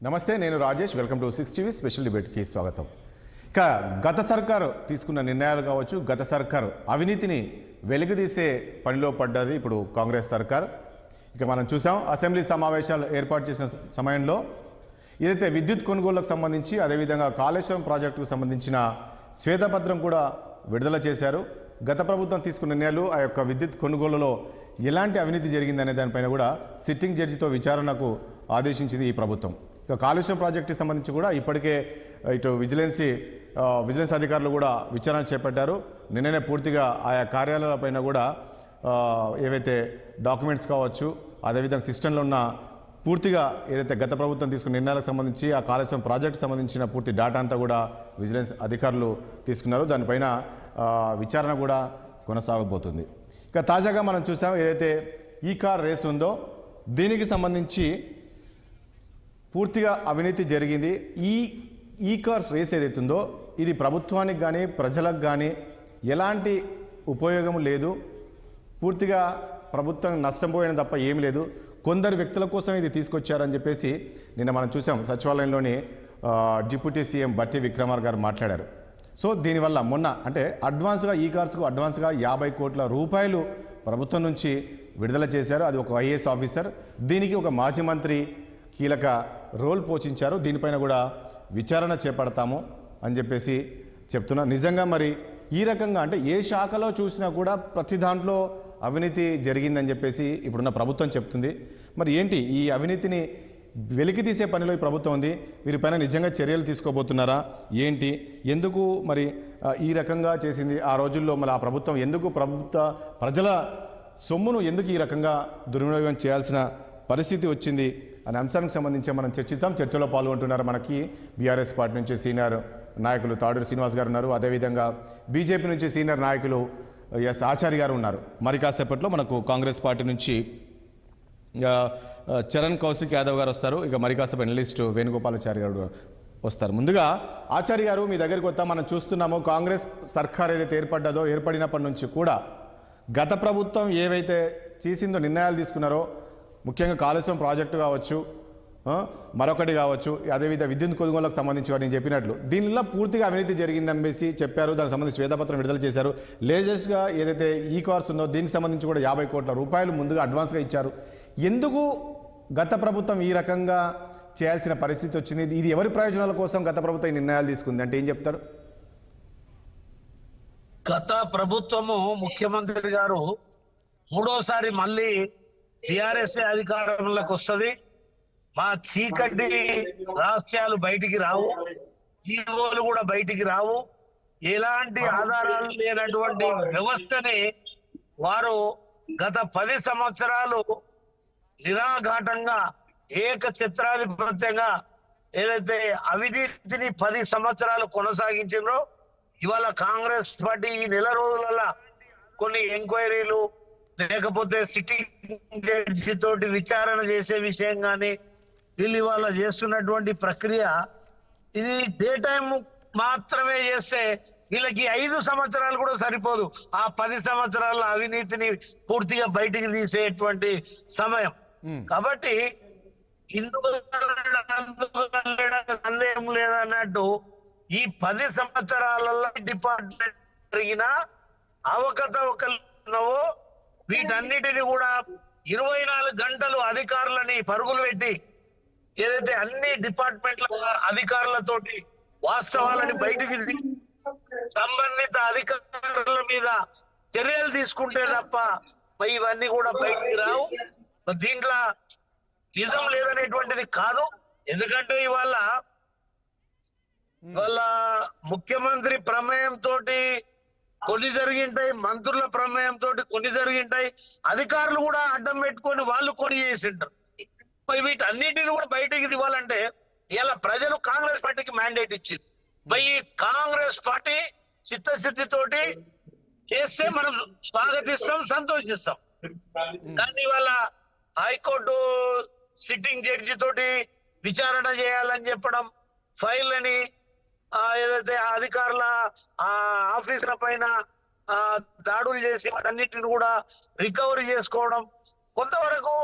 నమస్తే, నేను Rajesh. Welcome to 6 TV special డిబేట్కి స్వాగతం. ఇక గత సర్కారు తీసుకున్న నిర్ణయాలు కావచ్చు, గత సర్కారు అవినీతిని వెలుగుదీసే పనిలో పడ్డది ఇప్పుడు కాంగ్రెస్ సర్కార్. ఇక మనం చూసాం, అసెంబ్లీ సమావేశాలు ఏర్పాటు చేసిన సమయంలో ఏదైతే విద్యుత్ కొనుగోళ్లకు సంబంధించి, అదేవిధంగా కాళేశ్వరం ప్రాజెక్టుకు సంబంధించిన శ్వేతపత్రం కూడా విడుదల చేశారు. గత ప్రభుత్వం తీసుకున్న నిర్ణయాలు, ఆ యొక్క విద్యుత్ కొనుగోలులో ఎలాంటి అవినీతి జరిగిందనే దానిపైన కూడా సిట్టింగ్ జడ్జితో విచారణకు ఆదేశించింది ఈ ప్రభుత్వం. ఇక కాళేశ్వరం ప్రాజెక్టుకి సంబంధించి కూడా ఇప్పటికే ఇటు విజిలెన్స్ అధికారులు కూడా విచారణ చేపట్టారు. నిన్ననే పూర్తిగా ఆయా కార్యాలయాలపైన కూడా ఏవైతే డాక్యుమెంట్స్ కావచ్చు, అదేవిధంగా సిస్టంలో ఉన్న పూర్తిగా ఏదైతే గత ప్రభుత్వం తీసుకున్న నిర్ణయాలకు సంబంధించి ఆ కాళేశ్వరం ప్రాజెక్టుకు సంబంధించిన పూర్తి డేటా అంతా కూడా విజిలెన్స్ అధికారులు తీసుకున్నారు. దానిపైన విచారణ కూడా కొనసాగబోతుంది. ఇక తాజాగా మనం చూసాం, ఏదైతే ఈ కార్ రేస్ ఉందో దీనికి సంబంధించి పూర్తిగా అవినీతి జరిగింది. ఈ కార్స్ రేస్ ఏదైతుందో ఇది ప్రభుత్వానికి కానీ ప్రజలకు కానీ ఎలాంటి ఉపయోగం లేదు. పూర్తిగా ప్రభుత్వం నష్టపోయిన తప్ప ఏమీ లేదు. కొందరు వ్యక్తుల కోసం ఇది తీసుకొచ్చారని చెప్పేసి నిన్న మనం చూసాం, సచివాలయంలోని డిప్యూటీ సీఎం బట్టి విక్రమార్ గారు మాట్లాడారు. సో దీనివల్ల మొన్న అంటే అడ్వాన్స్గా ఈ కార్స్కు అడ్వాన్స్గా 50 కోట్ల రూపాయలు ప్రభుత్వం నుంచి విడుదల చేశారు. అది ఒక ఐఏఎస్ ఆఫీసర్. దీనికి ఒక మాజీ మంత్రి కీలక రోల్ పోషించారు. దీనిపైన కూడా విచారణ చేపడతాము అని చెప్పేసి చెప్తున్నారు. నిజంగా మరి ఈ రకంగా అంటే ఏ శాఖలో చూసినా కూడా ప్రతి దాంట్లో అవినీతి జరిగిందని చెప్పేసి ఇప్పుడున్న ప్రభుత్వం చెప్తుంది. మరి ఏంటి ఈ అవినీతిని వెలికి తీసే పనిలో ఈ ప్రభుత్వం ఉంది? వీరిపైన నిజంగా చర్యలు తీసుకోబోతున్నారా ఏంటి? ఎందుకు మరి ఈ రకంగా చేసింది? ఆ రోజుల్లో మరి ఆ ప్రభుత్వం ఎందుకు ప్రజల సొమ్మును ఎందుకు ఈ రకంగా దుర్వినియోగం చేయాల్సిన పరిస్థితి వచ్చింది అనే అంశానికి సంబంధించి మనం చర్చిద్దాం. చర్చలో పాల్గొంటున్నారు మనకి బీఆర్ఎస్ పార్టీ నుంచి సీనియర్ నాయకులు తాడూరి శ్రీనివాస్ గారు ఉన్నారు. అదేవిధంగా బీజేపీ నుంచి సీనియర్ నాయకులు ఎస్ ఆచార్య గారు ఉన్నారు. మరి కాసేపట్లో మనకు కాంగ్రెస్ పార్టీ నుంచి చరణ్ కౌశిక్ యాదవ్ గారు వస్తారు. ఇక మరి కాసేపు అనలిస్ట్ వేణుగోపాలాచారి గారు వస్తారు. ముందుగా ఆచార్య గారు, మీ దగ్గరికి వస్తాం. మనం చూస్తున్నాము, కాంగ్రెస్ సర్కార్ ఏదైతే ఏర్పడినప్పటి నుంచి కూడా గత ప్రభుత్వం ఏవైతే చేసిందో, నిర్ణయాలు తీసుకున్నారో, ముఖ్యంగా కాళేశ్వరం ప్రాజెక్టు కావచ్చు, మరొకటి కావచ్చు, అదేవిధంగా విద్యుత్ కొనుగోలుకు సంబంధించి నేను చెప్పినట్లు దీనిలో పూర్తిగా అవినీతి జరిగిందనిసి చెప్పారు. దానికి సంబంధించి శ్వేతపత్రం విడుదల చేశారు. లేటెస్ట్గా ఏదైతే ఈ కార్స్ ఉందో దీనికి సంబంధించి కూడా 50 కోట్ల రూపాయలు ముందుగా అడ్వాన్స్గా ఇచ్చారు. ఎందుకు గత ప్రభుత్వం ఈ రకంగా చేయాల్సిన పరిస్థితి వచ్చింది? ఇది ఎవరి ప్రయోజనాల కోసం గత ప్రభుత్వం ఈ నిర్ణయాలు తీసుకుంది అంటే ఏం చెప్తారు? గత ప్రభుత్వము ముఖ్యమంత్రి గారు మూడోసారి మళ్ళీ టిఆర్ఎస్ అధికారంలోకి వస్తుంది, మా చీకటి రహస్యాలు బయటికి రావు, ఈవోలు కూడా బయటికి రావు, ఎలాంటి ఆధారాలు లేనటువంటి వ్యవస్థని వారు గత 10 సంవత్సరాలు నిరాఘాటంగా ఏకఛత్రాధిపత్యంగా ఏదైతే అవినీతిని 10 సంవత్సరాలు కొనసాగించారో, ఇవాళ కాంగ్రెస్ పార్టీ ఈ నెల రోజులలో కొన్ని ఎంక్వైరీలు లేకపోతే సిట్టింగ్ జడ్జి తోటి విచారణ చేసే విషయం కానీ వీళ్ళు ఇవాళ చేస్తున్నటువంటి ప్రక్రియ, ఇది డే టైం మాత్రమే చేస్తే వీళ్ళకి 5 సంవత్సరాలు కూడా సరిపోదు. ఆ 10 సంవత్సరాల అవినీతిని పూర్తిగా బయటికి తీసేటువంటి సమయం. కాబట్టి ఇందులో సందేహం లేదన్నట్టు ఈ 10 సంవత్సరాలలో డిపార్ట్మెంట్ జరిగిన అవకతవకలు వీటన్నిటిని కూడా 24 గంటలు అధికారులని పరుగులు పెట్టి ఏదైతే అన్ని డిపార్ట్మెంట్ల అధికారులతోటి వాస్తవాలని బయటికి సంబంధిత అధికారుల మీద చర్యలు తీసుకుంటే తప్ప ఇవన్నీ కూడా బయటికి రావు. దీంట్లో నిజం లేదనేటువంటిది కాదు. ఎందుకంటే ఇవాళ ముఖ్యమంత్రి ప్రమేయంతో కొన్ని జరిగింటాయి, మంత్రుల ప్రమేయంతో కొన్ని జరిగింటాయి, అధికారులు కూడా అడ్డం పెట్టుకొని వాళ్ళు కొన్ని చేసింటారు. వీటన్నిటిని కూడా బయటికి ఇవ్వాలంటే ఇలా ప్రజలు కాంగ్రెస్ పార్టీకి మ్యాండేట్ ఇచ్చింది. ఈ కాంగ్రెస్ పార్టీ చిత్తశుద్ధితోటి చేస్తే మనం స్వాగతిస్తాం, సంతోషిస్తాం. కానీ ఇవాళ హైకోర్టు సిట్టింగ్ జడ్జి తోటి విచారణ చేయాలని చెప్పడం, ఫైల్ అని ఏదైతే అధికారుల ఆఫీసుల పైన దాడులు చేసి వాటన్నిటిని కూడా రికవరీ చేసుకోవడం, కొంతవరకు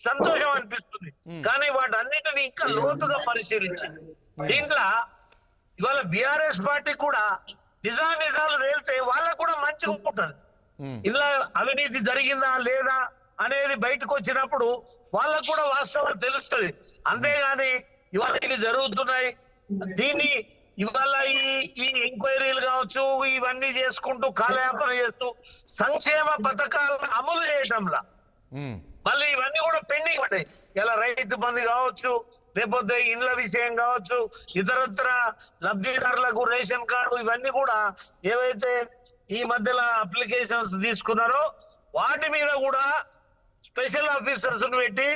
సంతోషం అనిపిస్తుంది. కానీ వాటన్నిటిని ఇంకా లోతుగా పరిశీలించింది. దీంట్లో ఇవాళ బిఆర్ఎస్ పార్టీ కూడా నిజాలు తేలితే వాళ్ళకు కూడా మంచిగా ఉంటుంది. ఇలా అవినీతి జరిగిందా లేదా అనేది బయటకు వచ్చినప్పుడు వాళ్ళకు కూడా వాస్తవం తెలుస్తుంది. అంతేగాని ఇవాళ ఇవి జరుగుతున్నాయి, దీన్ని ఇవాళ ఈ ఎంక్వైరీలు కావచ్చు ఇవన్నీ చేసుకుంటూ కాలయాపన చేస్తూ సంక్షేమ పథకాలను అమలు చేయటంలా మళ్ళీ ఇవన్నీ కూడా పెండింగ్ పడ్డాయి. ఇలా రైతు బంధు కావచ్చు, లేకపోతే ఇండ్ల విషయం కావచ్చు, ఇతరత్ర లబ్ధిదారులకు రేషన్ కార్డు, ఇవన్నీ కూడా ఏవైతే ఈ మధ్యలో అప్లికేషన్స్ తీసుకున్నారో వాటి మీద కూడా స్పెషల్ ఆఫీసర్స్ పెట్టి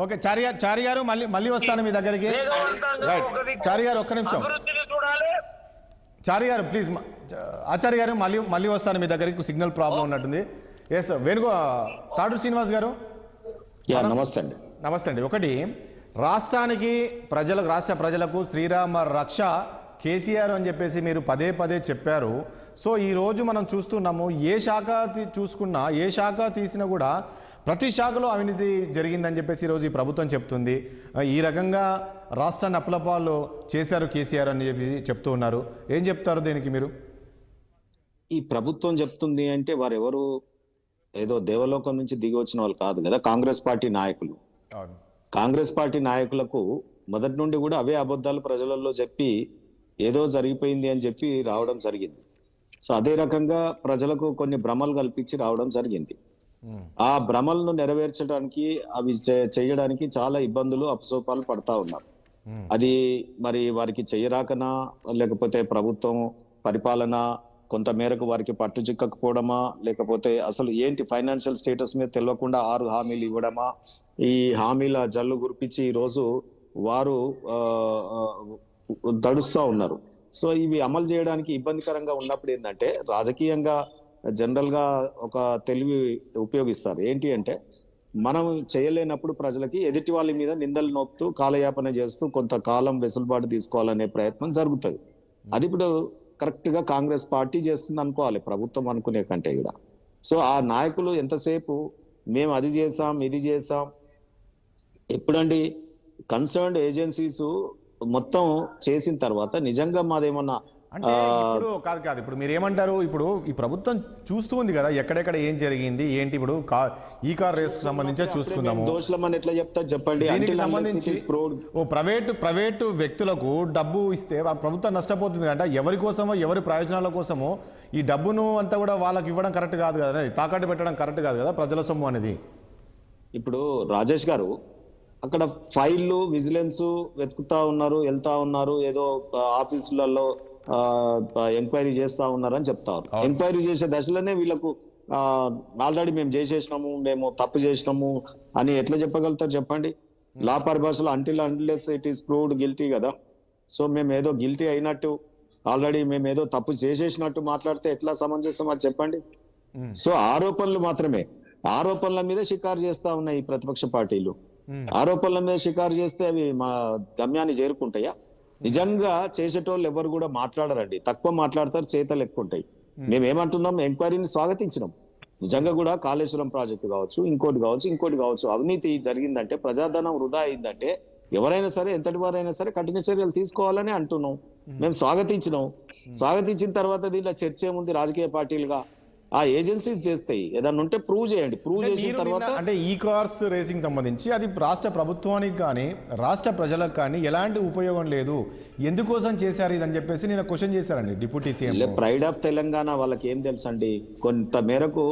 ఓకే చారి గారు మళ్ళీ వస్తాను మీ దగ్గరికి. చారి గారు ఒక్క నిమిషం. చారి గారు ప్లీజ్, ఆచార్య గారు మళ్ళీ వస్తాను మీ దగ్గరికి, సిగ్నల్ ప్రాబ్లం ఉన్నట్టుంది. ఎస్ తాడు శ్రీనివాస్ గారు నమస్తే అండి. ఒకటి, రాష్ట్ర ప్రజలకు శ్రీరామ రక్ష కేసీఆర్ అని చెప్పేసి మీరు పదే చెప్పారు. సో ఈరోజు మనం చూస్తున్నాము, ఏ శాఖ చూసుకున్నా, ఏ శాఖ తీసినా కూడా ప్రతి శాఖలో అవినీతి జరిగిందని చెప్పేసి ఈరోజు ఈ ప్రభుత్వం చెప్తుంది. ఈ రకంగా రాష్ట్రాన్ని అప్పులపాలు చేశారు కేసీఆర్ అని చెప్పేసి చెప్తూ ఉన్నారు. ఏం చెప్తారు దీనికి మీరు? ఈ ప్రభుత్వం చెప్తుంది అంటే వారెవరు ఏదో దేవలోకం నుంచి దిగి వచ్చిన వాళ్ళు కాదు కదా, కాంగ్రెస్ పార్టీ నాయకులు. కాంగ్రెస్ పార్టీ నాయకులకు మొదటి నుండి కూడా అవే అబద్ధాలు ప్రజలలో చెప్పి ఏదో జరిగిపోయింది అని చెప్పి రావడం జరిగింది. సో అదే రకంగా ప్రజలకు కొన్ని భ్రమలు కల్పించి రావడం జరిగింది. ఆ భ్రమలను నెరవేర్చడానికి, అవి చేయడానికి చాలా ఇబ్బందులు అపసోపాలు పడతా ఉన్నారు. అది మరి వారికి చెయ్యరాకనా, లేకపోతే ప్రభుత్వం పరిపాలన కొంత మేరకు వారికి పట్టు చిక్కకపోవడమా, లేకపోతే అసలు ఏంటి ఫైనాన్షియల్ స్టేటస్ మీద తెలియకుండా 6 హామీలు ఇవ్వడమా, ఈ హామీల జల్లు గురిపించి ఈరోజు వారు దడుస్తూ ఉన్నారు. సో ఇవి అమలు చేయడానికి ఇబ్బందికరంగా ఉన్నప్పుడు ఏంటంటే రాజకీయంగా జనరల్ గా ఒక తెలివి ఉపయోగిస్తారు. ఏంటి అంటే, మనం చేయలేనప్పుడు ప్రజలకి ఎదుటి వాళ్ళ మీద నిందలు నొప్పుతూ కాలయాపన చేస్తూ కొంతకాలం వెసులుబాటు తీసుకోవాలనే ప్రయత్నం జరుగుతుంది. అది ఇప్పుడు కరెక్ట్ గా కాంగ్రెస్ పార్టీ చేస్తుంది అనుకోవాలి, ప్రభుత్వం అనుకునే కంటే కూడా. సో ఆ నాయకులు ఎంతసేపు మేము అది చేసాం ఇది చేసాం, ఎప్పుడండి కన్సర్న్డ్ ఏజెన్సీస్ మొత్తం చేసిన తర్వాత నిజంగా మాదేమన్నా అంటే ఇప్పుడు కాదు ఇప్పుడు మీరు ఏమంటారు? ఇప్పుడు ఈ ప్రభుత్వం చూస్తూ ఉంది కదా ఎక్కడెక్కడ ఏం జరిగింది ఏంటి. ఇప్పుడు ఈ కార్ రేస్ కి సంబంధించి చూసుకుందాము. దోషులమని ఎట్లా చెప్తారు చెప్పండి. దీనికి సంబంధించి ప్రైవేటు వ్యక్తులకు డబ్బు ఇస్తే ప్రభుత్వం నష్టపోతుంది అంటే ఎవరి కోసమో ఎవరి ప్రయోజనాల కోసమో ఈ డబ్బును అంతా కూడా వాళ్ళకి ఇవ్వడం కరెక్ట్ కాదు కదా, తాకట్టు పెట్టడం కరెక్ట్ కాదు కదా ప్రజల సొమ్ము అనేది. ఇప్పుడు రాజేష్ గారు అక్కడ ఫైళ్ళు విజిలెన్స్ వెతుకుతా ఉన్నారు, వెళ్తా ఉన్నారు, ఏదో ఆఫీసులలో ఎంక్వైరీ చేస్తా ఉన్నారని చెప్తారు. ఎంక్వైరీ చేసే దశలోనే వీళ్ళకు ఆల్రెడీ మేము చేసేసినాము, మేము తప్పు చేసినాము అని ఎట్లా చెప్పగలుగుతారు చెప్పండి? లా పరిభాషలో అన్టిల్ ఇట్ ఈస్ ప్రూవ్డ్ గిల్టీ కదా. సో మేము ఏదో గిల్టీ అయినట్టు, ఆల్రెడీ మేము ఏదో తప్పు చేసేసినట్టు మాట్లాడితే ఎట్లా సమంజసం అది చెప్పండి? సో ఆరోపణలు మాత్రమే, ఆరోపణల మీద షికారు చేస్తా ఉన్నాయి ఈ ప్రతిపక్ష పార్టీలు. ఆరోపణల మీద షికారు చేస్తే అవి మా గమ్యాన్ని చేరుకుంటాయా? నిజంగా చేసేటోళ్ళు ఎవరు కూడా మాట్లాడరండి, తక్కువ మాట్లాడతారు, చేతలు ఎక్కువ ఉంటాయి. మేమేమంటున్నాం, ఎంక్వైరీని స్వాగతించినాం. నిజంగా కూడా కాళేశ్వరం ప్రాజెక్టు కావచ్చు, ఇంకోటి కావచ్చు, అవినీతి జరిగిందంటే, ప్రజాధనం వృధా అయిందంటే ఎవరైనా సరే, ఎంతటి వారైనా సరే కఠిన చర్యలు తీసుకోవాలని అంటున్నాం. మేము స్వాగతించిన తర్వాత దీంట్లో చర్చ ఏముంది? రాజకీయ పార్టీలుగా ఆ ఏజెన్సీస్ చేస్తాయి, ఏదన్నా ఉంటే ప్రూవ్ చేయండి. ప్రూవ్ చేసిన తర్వాత అంటే ఈ కార్స్ రేసింగ్ సంబంధించి అది రాష్ట్ర ప్రభుత్వానికి కానీ రాష్ట్ర ప్రజలకు కానీ ఎలాంటి ఉపయోగం లేదు, ఎందుకోసం చేశారు ఇదని చెప్పేసి నేను క్వశ్చన్ చేశారండి deputy CM. Pride of Telangana వాళ్ళకి ఏం తెలుసు అండి? కొంత మేరకు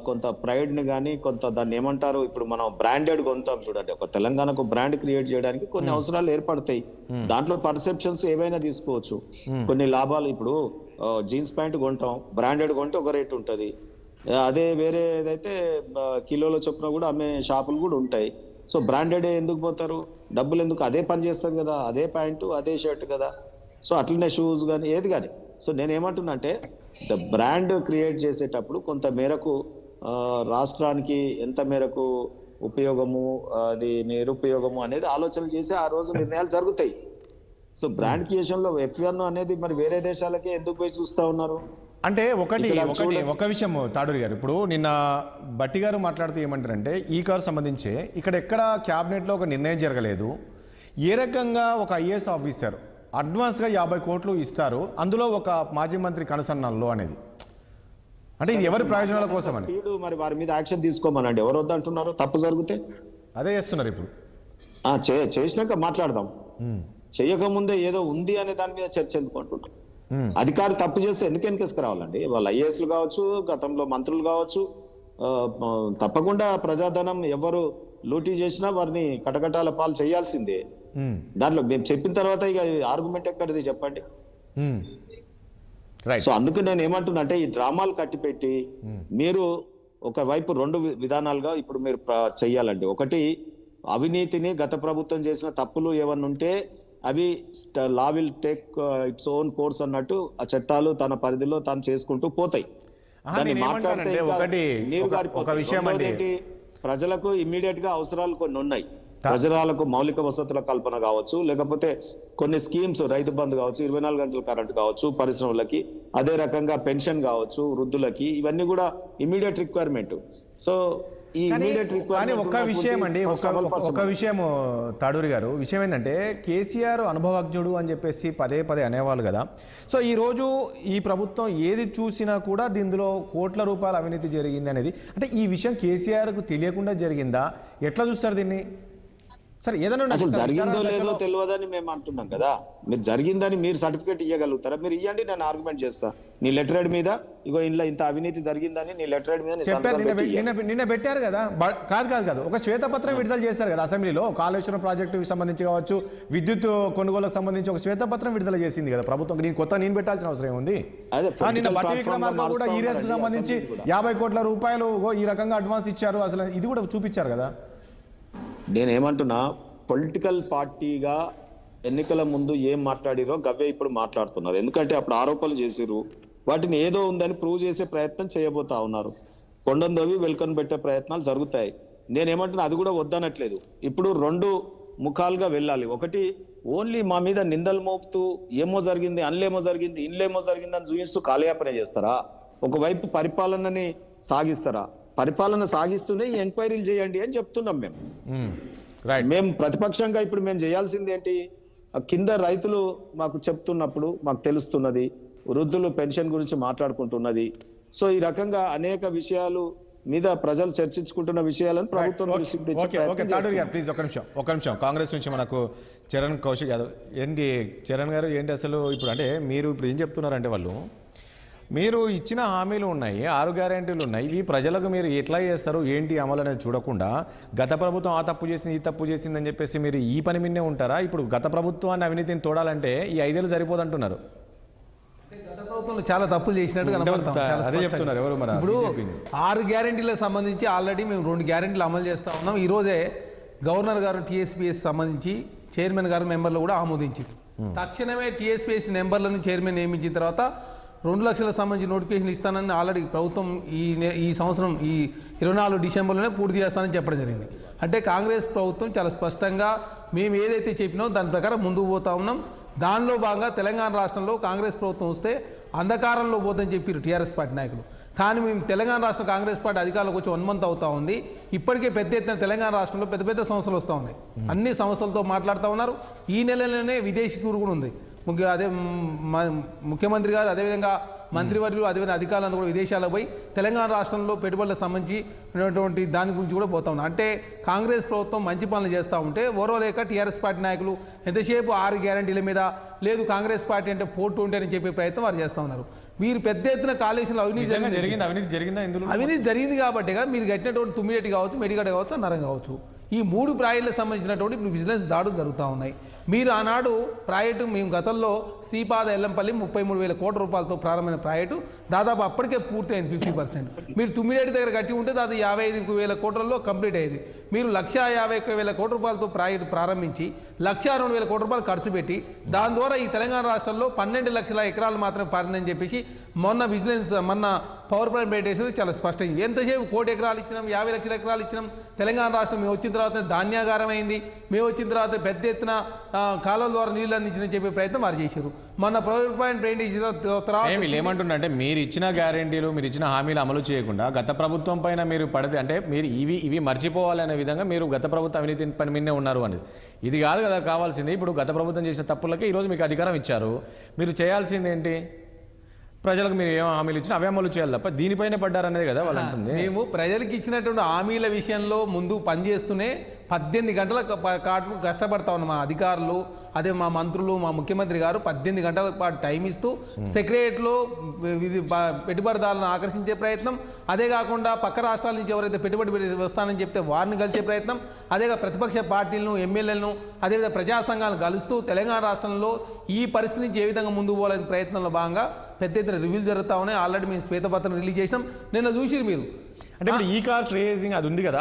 కొంత ప్రైడ్ ని కానీ కొంత దాన్ని ఏమంటారు, ఇప్పుడు మనం బ్రాండెడ్ కొంటాం చూడండి, ఒక తెలంగాణకు బ్రాండ్ క్రియేట్ చేయడానికి కొన్ని అవసరాలు ఏర్పడతాయి. దాంట్లో పర్సెప్షన్స్ ఏవైనా తీసుకోవచ్చు, కొన్ని లాభాలు. ఇప్పుడు జీన్స్ ప్యాంట్ కొంటాం, బ్రాండెడ్ కొంటే ఒక రేట్ ఉంటుంది, అదే వేరే ఏదైతే కిలోల చొప్పున కూడా అమ్మే షాపులు కూడా ఉంటాయి. సో బ్రాండెడ్ ఎందుకు పోతారు? డబ్బులు ఎందుకు? అదే పని చేస్తారు కదా, అదే ప్యాంటు అదే షర్ట్ కదా. సో అట్లనే షూస్ కానీ ఏది కానీ. సో నేనేమంటున్నా అంటే, ద బ్రాండ్ క్రియేట్ చేసేటప్పుడు కొంత మేరకు రాష్ట్రానికి ఎంత మేరకు ఉపయోగము, అది నిరుపయోగము అనేది ఆలోచన చేసి ఆ రోజు నిర్ణయాలు జరుగుతాయి. సో బ్రాండ్ క్రియేషన్ లో F1 అనేది మరి వేరే దేశాలకే ఎందుకు పోయి చూస్తా ఉన్నారు? అంటే ఇక్కడ ఒక విషయం తాడూరి గారు, ఇప్పుడు నిన్న బట్టి గారు మాట్లాడుతూ ఏమంటారంటే ఈ కార్ సంబంధించి ఇక్కడ ఎక్కడ క్యాబినెట్లో ఒక నిర్ణయం జరగలేదు, ఏ రకంగా ఒక ఐఏఎస్ ఆఫీసర్ అడ్వాన్స్గా 50 కోట్లు ఇస్తారు, అందులో ఒక మాజీ మంత్రి కనుసన్నల్లో అనేది, అంటే ఇది ఎవరి ప్రయోజనాల కోసం అని. స్పీడ్ మరి వారి మీద యాక్షన్ తీసుకోమనండి, ఎవరు వద్దంటున్నారు? తప్పు జరిగితే అదే చేస్తున్నారు ఇప్పుడు. చేసినాక మాట్లాడదాం. చేయకముందే ఏదో ఉంది అనే దాని మీద చర్చ ఎందుకు అంటున్నాం? అధికారి తప్పు చేస్తే ఎందుకు వెనకేసుకు రావాలండి? వాళ్ళు ఐఏఎస్లు కావచ్చు, గతంలో మంత్రులు కావచ్చు, తప్పకుండా ప్రజాధనం ఎవరు లూటీ చేసినా వారిని కటకటాల పాలు చేయాల్సిందే. దాంట్లో మేము చెప్పిన తర్వాత ఇక ఆర్గ్యుమెంట్ ఎక్కడిది చెప్పండి. సో అందుకు నేను ఏమంటున్నా అంటే, ఈ డ్రామాలు కట్టిపెట్టి మీరు ఒకవైపు 2 విధానాలుగా ఇప్పుడు మీరు చెయ్యాలండి. ఒకటి, అవినీతిని గత ప్రభుత్వం చేసిన తప్పులు ఏమన్నా ఉంటే అవి law will take its own course అన్నట్టు ఆ చట్టాలు తన పరిధిలో తాను చేసుకుంటూ పోతాయి. దాన్ని మాట్లాడితే నీరు గారిపోతుంది. ప్రజలకు ఇమ్మీడియట్ గా అవసరాలు కొన్ని ఉన్నాయి. ప్రజలకు మౌలిక వసతుల కల్పన కావచ్చు, లేకపోతే కొన్ని స్కీమ్స్, రైతు బంధు కావచ్చు, 24 గంటల కరెంట్ కావచ్చు, పరిశ్రమలకి, అదే రకంగా పెన్షన్ కావచ్చు, వృద్ధులకి, ఇవన్నీ కూడా ఇమ్మీడియట్ రిక్వైర్మెంట్. సో ఈ ఇమ్మీడియట్ రిక్వైర్మెంట్ ఒక విషయం అండి, ఒక విషయం తాడూరి గారు, విషయం ఏంటంటే కేసీఆర్ అనుభవజ్ఞుడు అని చెప్పేసి పదే అనేవాళ్ళు కదా. సో ఈరోజు ఈ ప్రభుత్వం ఏది చూసినా కూడా దీనిలో కోట్ల రూపాయల అవినీతి జరిగింది అనేది, అంటే ఈ విషయం కేసీఆర్కు తెలియకుండా జరిగిందా? ఎట్లా చూస్తారు దీన్ని? సరే, ఏదైనా అసలు జరిగిందో లేదో తెలియదని మేము అంటున్నాం కదా. మీరు జరిగిందని మీరు సర్టిఫికేట్ ఇవ్వగలుగుతారా? మీరు ఇవ్వండి, నేను ఆర్గ్యుమెంట్ చేస్తా. నీ లెటర్ హెడ్ మీద ఇగో ఇంత అవినీతి జరిగిందని నీ లెటర్ హెడ్ మీద నిన్న పెట్టారు కదా. కాదు ఒక శ్వేతపత్రం విడుదల చేశారు కదా అసెంబ్లీలో. కాళేశ్వరం ప్రాజెక్టుకి సంబంధించి కావచ్చు, విద్యుత్ కొనుగోలుకు సంబంధించి ఒక శ్వేతపత్రం విడుదల చేసింది కదా ప్రభుత్వం. నేను పెట్టాల్సిన అవసరం ఉంది. నిన్న బట్టి విక్రమార్క కూడా ఈ రేసుకు సంబంధించి 50 కోట్ల రూపాయలు ఈ రకంగా అడ్వాన్స్ ఇచ్చారు, అసలు ఇది కూడా చూపించారు కదా. నేనేమంటున్నా, పొలిటికల్ పార్టీగా ఎన్నికల ముందు ఏం మాట్లాడిరో గవ్వే ఇప్పుడు మాట్లాడుతున్నారు. ఎందుకంటే అప్పుడు ఆరోపణలు చేసిరు, వాటిని ఏదో ఉందని ప్రూవ్ చేసే ప్రయత్నం చేయబోతా ఉన్నారు. కొండందోవి వెల్కమ్ పెట్టే ప్రయత్నాలు జరుగుతాయి. నేనేమంటున్నా, అది కూడా వద్దనట్లేదు. ఇప్పుడు 2 ముఖాలుగా వెళ్ళాలి. ఒకటి, ఓన్లీ మా మీద నిందలు మోపుతూ ఏమో జరిగింది, ఇన్లేమో జరిగింది అని చూపిస్తూ కాలయాపన చేస్తారా? ఒకవైపు పరిపాలనని సాగిస్తారా? పరిపాలన సాగిస్తూనే ఈ ఎంక్వైరీలు చేయండి అని చెప్తున్నాం మేము. మేము ప్రతిపక్షంగా ఇప్పుడు మేము చేయాల్సింది ఏంటి? కింద రైతులు మాకు చెప్తున్నప్పుడు మాకు తెలుస్తున్నది, వృద్ధులు పెన్షన్ గురించి మాట్లాడుకుంటున్నది. సో ఈ రకంగా అనేక విషయాలు మీద ప్రజలు చర్చించుకుంటున్న విషయాలను ప్రభుత్వం దృష్టికి ప్లీజ్ ఒక నిమిషం కాంగ్రెస్ నుంచి మనకు చరణ్ కౌశిక్ యాదవ్. ఏంటి చరణ్ గారు, ఏంటి అసలు ఇప్పుడు అంటే మీరు ఇప్పుడు ఏం చెప్తున్నారంటే, మీరు ఇచ్చిన హామీలు ఉన్నాయి, 6 గ్యారెంటీలు ఉన్నాయి, ఇవి ప్రజలకు మీరు ఎట్లా చేస్తారు ఏంటి అమలు అనేది చూడకుండా గత ప్రభుత్వం ఆ తప్పు చేసింది ఈ తప్పు చేసింది అని చెప్పేసి మీరు ఈ పని మీదే ఉంటారా? ఇప్పుడు గత ప్రభుత్వాన్ని అవినీతిని తోడాలంటే ఈ 5 ఏళ్ళు సరిపోదంటున్నారు. గత ప్రభుత్వంలో చాలా తప్పులు చేసినట్టు అదే చెప్తున్నారు ఎవరు మరి. ఇప్పుడు 6 గ్యారెంటీలకు సంబంధించి ఆల్రెడీ మేము 2 గ్యారెంటీలు అమలు చేస్తా ఉన్నాం. ఈరోజే గవర్నర్ గారు టీఎస్పీఎస్ సంబంధించి చైర్మన్ గారు మెంబర్లు కూడా ఆమోదించారు. తక్షణమే టీఎస్పీఎస్ నెంబర్లను చైర్మన్ నియమించిన తర్వాత 2 లక్షలకు సంబంధించి నోటిఫికేషన్ ఇస్తానని ఆల్రెడీ ప్రభుత్వం ఈ సంవత్సరం ఈ 24 డిసెంబర్లోనే పూర్తి చేస్తానని చెప్పడం జరిగింది. అంటే కాంగ్రెస్ ప్రభుత్వం చాలా స్పష్టంగా మేము ఏదైతే చెప్పినామో దాని ప్రకారం ముందుకు పోతా ఉన్నాం. దానిలో భాగంగా తెలంగాణ రాష్ట్రంలో కాంగ్రెస్ ప్రభుత్వం వస్తే అంధకారంలో పోతుందని చెప్పారు టీఆర్ఎస్ పార్టీ నాయకులు. కానీ మేము తెలంగాణ రాష్ట్ర కాంగ్రెస్ పార్టీ అధికారంలోకి వచ్చి 1 month అవుతా ఉంది. ఇప్పటికే పెద్ద ఎత్తున తెలంగాణ రాష్ట్రంలో పెద్ద సమస్యలు వస్తూ ఉన్నాయి. అన్ని సమస్యలతో మాట్లాడుతూ ఉన్నారు. ఈ నెలలోనే విదేశీ టూర్ కూడా ఉంది. ముఖ్యమంత్రి గారు, అదేవిధంగా మంత్రివర్యులు, అదేవిధంగా అధికారులందరూ కూడా విదేశాలకు పోయి తెలంగాణ రాష్ట్రంలో పెట్టుబడులకు సంబంధించినటువంటి దాని గురించి కూడా పోతా ఉన్నారు. అంటే కాంగ్రెస్ ప్రభుత్వం మంచి పనులు చేస్తూ ఉంటే ఓర్వలేక టీఆర్ఎస్ పార్టీ నాయకులు ఎంతసేపు 6 గ్యారెంటీల మీద లేదు కాంగ్రెస్ పార్టీ అంటే 420 అని చెప్పే ప్రయత్నం వారు చేస్తూ ఉన్నారు. మీరు పెద్ద ఎత్తున కాళేశ్వరంలో అవినీతి జరిగింది కాబట్టి మీరు కట్టినటువంటి తుమ్మిరెడ్డి కావచ్చు, మెడిగడ్డ కావచ్చు, అన్నారం కావచ్చు, ఈ 3 ప్రాజెక్టులకు సంబంధించినటువంటి ఇప్పుడు బిజినెస్ దాడులు జరుగుతూ ఉన్నాయి. మీరు ఆనాడు ప్రాజెక్టు మేము గతంలో శ్రీపాద ఎల్లంపల్లి 33,000 కోట్ల రూపాయలతో ప్రారంభమైన ప్రాజెక్టు దాదాపు అప్పటికే పూర్తయింది 50%. మీరు తుమ్మిరెడ్డి దగ్గర కట్టి ఉంటే దాదాపు 55,000 కోట్లలో కంప్లీట్ అయ్యేది. మీరు 151,000 కోట్ల రూపాయలతో ప్రాజెక్టు ప్రారంభించి 102,000 కోట్ల రూపాయలు ఖర్చు పెట్టి దాని ద్వారా ఈ తెలంగాణ రాష్ట్రంలో 12 లక్షల ఎకరాలు మాత్రమే పారిందని చెప్పేసి మొన్న విజిలెన్స్ మొన్న పవర్ ప్లాంట్ పెట్టేసి చాలా స్పష్టంగా ఎంతసేపు 1 కోటి ఎకరాలు ఇచ్చినాం, 50 లక్షల ఎకరాలు ఇచ్చినాం, తెలంగాణ రాష్ట్రం మేము వచ్చిన తర్వాత ధాన్యాగారం అయింది, మేము వచ్చిన తర్వాత పెద్ద ఎత్తున కాలువల ద్వారా నీళ్ళు అందించిన చెప్పే ప్రయత్నం వారు చేశారు. మొన్న పవర్ ప్లాంట్ చేసిన తర్వాత ఏమంటుండే మీరు ఇచ్చిన గ్యారెంటీలు, మీరు ఇచ్చిన హామీలు అమలు చేయకుండా గత ప్రభుత్వం పైన మీరు పడితే అంటే మీరు ఇవి మర్చిపోవాలనే విధంగా మీరు గత ప్రభుత్వ అవినీతి పని మీదనే ఉన్నారు అనేది. ఇది కాదు కదా కావాల్సింది. ఇప్పుడు గత ప్రభుత్వం చేసిన తప్పులకి ఈరోజు మీకు అధికారం ఇచ్చారు, మీరు చేయాల్సింది ఏంటి? ప్రజలకు మీరు ఏం హామీలు ఇచ్చినా అవే అమలు చేయాలి తప్ప దీనిపైనే పడ్డారనేది కదా వాళ్ళు అంటుంది. మేము ప్రజలకు ఇచ్చినటువంటి హామీల విషయంలో ముందు పనిచేస్తూనే 18 గంటల పాటు కష్టపడతా ఉన్నాం. మా అధికారులు, అదే మా మంత్రులు, మా ముఖ్యమంత్రి గారు 18 గంటల పాటు టైం ఇస్తూ సెక్రటరీలో పెట్టుబడిదారులను ఆకర్షించే ప్రయత్నం, అదే కాకుండా పక్క రాష్ట్రాల నుంచి ఎవరైతే పెట్టుబడి వస్తానని చెప్తే వారిని కలిసే ప్రయత్నం, అదేగా ప్రతిపక్ష పార్టీలను, ఎమ్మెల్యేలను, అదేవిధంగా ప్రజా సంఘాలను కలుస్తూ తెలంగాణ రాష్ట్రంలో ఈ పరిస్థితి నుంచి ఏ విధంగా ముందుకు పోవాలనే ప్రయత్నంలో భాగంగా పెద్ద ఎత్తున రివ్యూలు జరుగుతూ ఉన్నాయి. ఆల్రెడీ మేము శ్వేతపత్రం రిలీజ్ చేసినాం. నిన్న చూసిరు మీరు. అంటే ఇప్పుడు ఈ కార్స్ రేసింగ్ అది ఉంది కదా,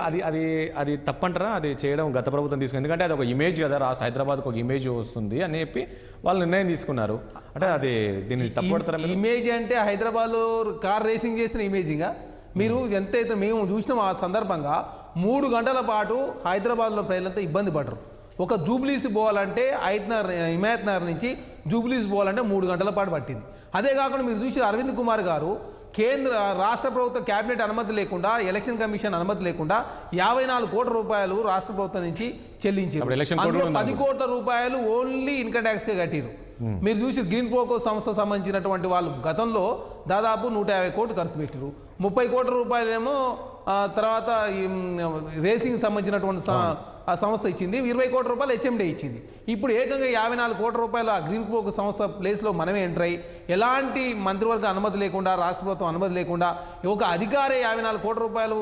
అది తప్పంటారా? అది చేయడం గత ప్రభుత్వం తీసుకుంది, ఎందుకంటే అది ఒక ఇమేజ్ కదా, రాష్ట్ర హైదరాబాద్కి ఒక ఇమేజ్ వస్తుంది అని చెప్పి వాళ్ళు నిర్ణయం తీసుకున్నారు. అంటే అది దీన్ని తప్పడతారా? ఇమేజ్ అంటే హైదరాబాద్లో కార్ రేసింగ్ చేసిన ఇమేజింగా మీరు ఎంతైతే మేము చూసినాం ఆ సందర్భంగా 3 గంటల పాటు హైదరాబాద్లో ప్రజలంతా ఇబ్బంది పడరు. ఒక జూబ్లీస్ పోవాలంటే హిమాయత్ నగర్ నుంచి జూబ్లీస్ పోవాలంటే 3 గంటల పాటు పట్టింది. అదే కాకుండా మీరు చూసి అరవింద్ కుమార్ గారు రాష్ట్ర ప్రభుత్వ క్యాబినెట్ అనుమతి లేకుండా, ఎలక్షన్ కమిషన్ అనుమతి లేకుండా 54 కోట్ల రూపాయలు రాష్ట్ర ప్రభుత్వం నుంచి చెల్లించారు. 10 కోట్ల రూపాయలు ఓన్లీ ఇన్కమ్ ట్యాక్స్కే కట్టిరు. మీరు చూసి గ్రీన్ ప్రోకో సంస్థ సంబంధించినటువంటి వాళ్ళు గతంలో దాదాపు 150 కోట్లు ఖర్చు పెట్టారు. 30 కోట్ల రూపాయలేమో తర్వాత రేసింగ్ సంబంధించినటువంటి ఆ సంస్థ ఇచ్చింది, 20 కోట్ల రూపాయలు హెచ్ఎండే ఇచ్చింది. ఇప్పుడు ఏకంగా 54 కోట్ల రూపాయలు ఆ గ్రీన్ ప్రోకో సంస్థ ప్లేస్లో మనమే ఎంటర్ అయ్యి ఎలాంటి మంత్రివర్గ అనుమతి లేకుండా, రాష్ట్ర ప్రభుత్వం అనుమతి లేకుండా ఒక అధికారే 54 కోట్ల రూపాయలు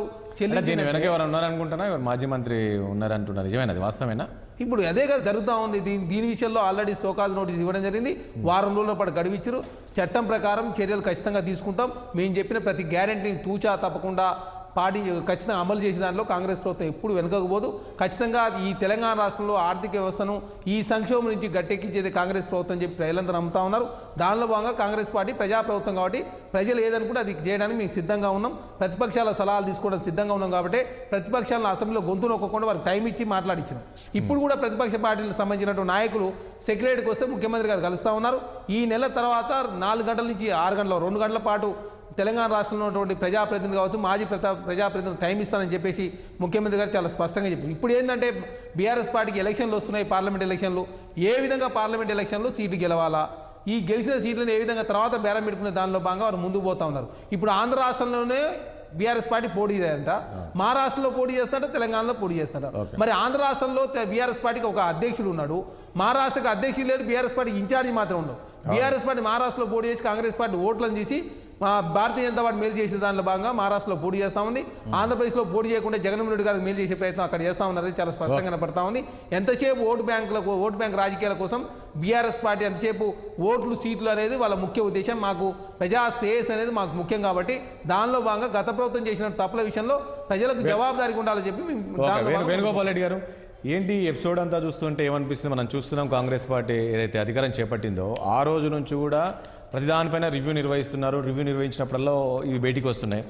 దీని వెనక ఎవరు ఉన్నారనుకుంటున్నా? ఎవరు మాజీ మంత్రి ఉన్నారంటున్నారు, నిజమేనా? అది వాస్తవేనా? ఇప్పుడు అదే కదా జరుగుతూ ఉంది. దీని విషయంలో ఆల్రెడీ సోకాజ్ నోటీస్ ఇవ్వడం జరిగింది. వారం రోజుల పాటు గడువిచ్చారు. చట్టం ప్రకారం చర్యలు ఖచ్చితంగా తీసుకుంటాం. మేము చెప్పిన ప్రతి గ్యారెంటీని తూచా తప్పకుండా ఖచ్చితంగా అమలు చేసే దాంట్లో కాంగ్రెస్ ప్రభుత్వం ఎప్పుడు వెనుకకపోదు. ఖచ్చితంగా ఈ తెలంగాణ రాష్ట్రంలో ఆర్థిక వ్యవస్థను ఈ సంక్షోభం నుంచి గట్టెక్కించేది కాంగ్రెస్ ప్రభుత్వం చెప్పి ప్రజలంతా నమ్ముతా ఉన్నారు. దానిలో భాగంగా కాంగ్రెస్ పార్టీ ప్రజాప్రభుత్వం కాబట్టి ప్రజలు ఏదనుకుంటే అది చేయడానికి మేము సిద్ధంగా ఉన్నాం. ప్రతిపక్షాల సలహాలు తీసుకోవడం సిద్ధంగా ఉన్నాం కాబట్టి ప్రతిపక్షాలను అసెంబ్లీలో గొంతు నొక్కకుండా వారికి టైం ఇచ్చి మాట్లాడించినాం. ఇప్పుడు కూడా ప్రతిపక్ష పార్టీలకు సంబంధించినటువంటి నాయకులు సెక్రటరీకి వస్తే ముఖ్యమంత్రి గారు కలుస్తూ ఉన్నారు. ఈ నెల తర్వాత 4 గంటల నుంచి 6 గంటల 2 గంటల పాటు తెలంగాణ రాష్ట్రంలో ఉన్నటువంటి ప్రజాప్రతినిధులు కావచ్చు, మాజీ ప్రజాప్రతినిధులు టైం ఇస్తానని చెప్పేసి ముఖ్యమంత్రి గారు చాలా స్పష్టంగా చెప్పారు. ఇప్పుడు ఏంటంటే బీఆర్ఎస్ పార్టీకి ఎలక్షన్లు వస్తున్నాయి, పార్లమెంట్ ఎలక్షన్లు. ఏ విధంగా పార్లమెంట్ ఎలక్షన్లో సీట్లు గెలవాలా, ఈ గెలిచిన సీట్లను ఏ విధంగా తర్వాత బేరం పెట్టుకునే దానిలో భాగంగా వారు ముందుకు పోతా ఉన్నారు. ఇప్పుడు ఆంధ్ర రాష్ట్రంలోనే బీఆర్ఎస్ పార్టీ పోటీ చేయాలంట, మహారాష్ట్రలో పోటీ చేస్తాడ, తెలంగాణలో పోటీ చేస్తాడ. మరి ఆంధ్ర రాష్ట్రంలో బీఆర్ఎస్ పార్టీకి ఒక అధ్యక్షుడు ఉన్నాడు, మహారాష్ట్రకి అధ్యక్షుడు లేడు, బీఆర్ఎస్ పార్టీకి ఇన్ఛార్జి మాత్రం ఉండవు. బీఆర్ఎస్ పార్టీ మహారాష్ట్రలో పోటీ చేసి కాంగ్రెస్ పార్టీ ఓట్లను తీసి భారతీయ జనతా పార్టీ మేలు చేసే దానిలో భాగంగా మహారాష్ట్రలో పోటీ చేస్తూ ఉంది. ఆంధ్రప్రదేశ్లో పోటీ చేయకుండా జగన్మోహన్ రెడ్డి గారికి మేలు చేసే ప్రయత్నం అక్కడ చేస్తూ ఉన్నారు. చాలా స్పష్టంగా కనపడతా ఉంది. ఎంతసేపు ఓటు బ్యాంక్ రాజకీయాల కోసం బీఆర్ఎస్ పార్టీ ఎంతసేపు ఓట్లు సీట్లు అనేది వాళ్ళ ముఖ్య ఉద్దేశం. మాకు ప్రజా శ్రేయస్ అనేది మాకు ముఖ్యం కాబట్టి దానిలో భాగంగా గత ప్రభుత్వం చేసిన తప్పుల విషయంలో ప్రజలకు జవాబుదారీగా ఉండాలని చెప్పి వేణుగోపాల్ రెడ్డి గారు ఏంటి ఎపిసోడ్ అంతా చూస్తుంటే ఏమనిపిస్తుంది? మనం చూస్తున్నాం కాంగ్రెస్ పార్టీ ఏదైతే అధికారం చేపట్టిందో ఆ రోజు నుంచి కూడా ప్రతిదానిపైన రివ్యూ నిర్వహిస్తున్నారు. రివ్యూ నిర్వహించినప్పుడల్లా ఇవి బయటికి వస్తున్నాయి.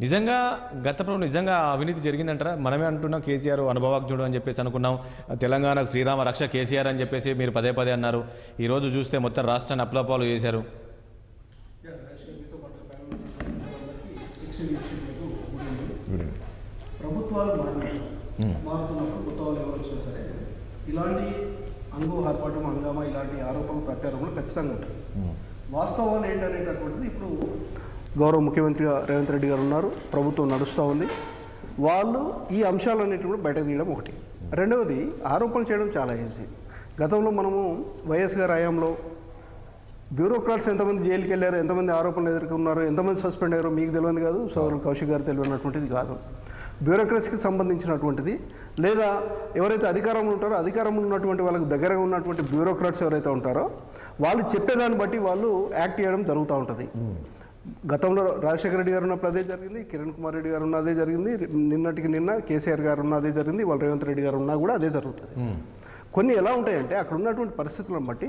నిజంగా గత ప్రభుత్వం నిజంగా అవినీతి జరిగిందంటారా? మనమే అంటున్నాం కేసీఆర్ అనుభవాజ్ఞుడు అని చెప్పేసి అనుకున్నాం. తెలంగాణకు శ్రీరామ రక్ష కేసీఆర్ అని చెప్పేసి మీరు పదే పదే అన్నారు. ఈరోజు చూస్తే మొత్తం రాష్ట్రాన్ని అప్లపాలు చేశారు. ప్రభుత్వాలు మారుతున్నప్పుడు కొత్త వాళ్ళు ఎవరు వచ్చినా సరే ఇలాంటి ఆర్పాటం హంగామా ఇలాంటి ఆరోపణలు ప్రచారంలో ఖచ్చితంగా ఉంటాయి. వాస్తవాలు ఏంటనేటటువంటిది ఇప్పుడు గౌరవ ముఖ్యమంత్రిగా రేవంత్ రెడ్డి గారు ఉన్నారు, ప్రభుత్వం నడుస్తూ ఉంది. వాళ్ళు ఈ అంశాలన్నిటి కూడా బయటకు తీయడం ఒకటి. రెండవది ఆరోపణలు చేయడం చాలా ఈజీ. గతంలో మనము వైఎస్ గారి హయాంలో బ్యూరోక్రాట్స్ ఎంతమంది జైలుకి వెళ్ళారు, ఎంతమంది ఆరోపణలు ఎదుర్కొన్నారు, ఎంతమంది సస్పెండ్ అయ్యారో మీకు తెలియదు కాదు, సోదరులు కౌశిక్ గారు తెలియనటువంటిది కాదు. బ్యూరోక్రసీకి సంబంధించినటువంటిది లేదా ఎవరైతే అధికారంలో ఉంటారో అధికారంలో ఉన్నటువంటి వాళ్ళకు దగ్గరగా ఉన్నటువంటి బ్యూరోక్రాట్స్ ఎవరైతే ఉంటారో వాళ్ళు చెప్పేదాన్ని బట్టి వాళ్ళు యాక్ట్ చేయడం జరుగుతూ ఉంటుంది. గతంలో రాజశేఖర రెడ్డి గారు ఉన్నప్పుడు అదే జరిగింది, కిరణ్ కుమార్ రెడ్డి గారు ఉన్న అదే జరిగింది, నిన్నటికి నిన్న కేసీఆర్ గారు ఉన్న అదే జరిగింది, వాళ్ళు రేవంత్ రెడ్డి గారు ఉన్నా కూడా అదే జరుగుతుంది. కొన్ని ఎలా ఉంటాయంటే అక్కడ ఉన్నటువంటి పరిస్థితులను బట్టి,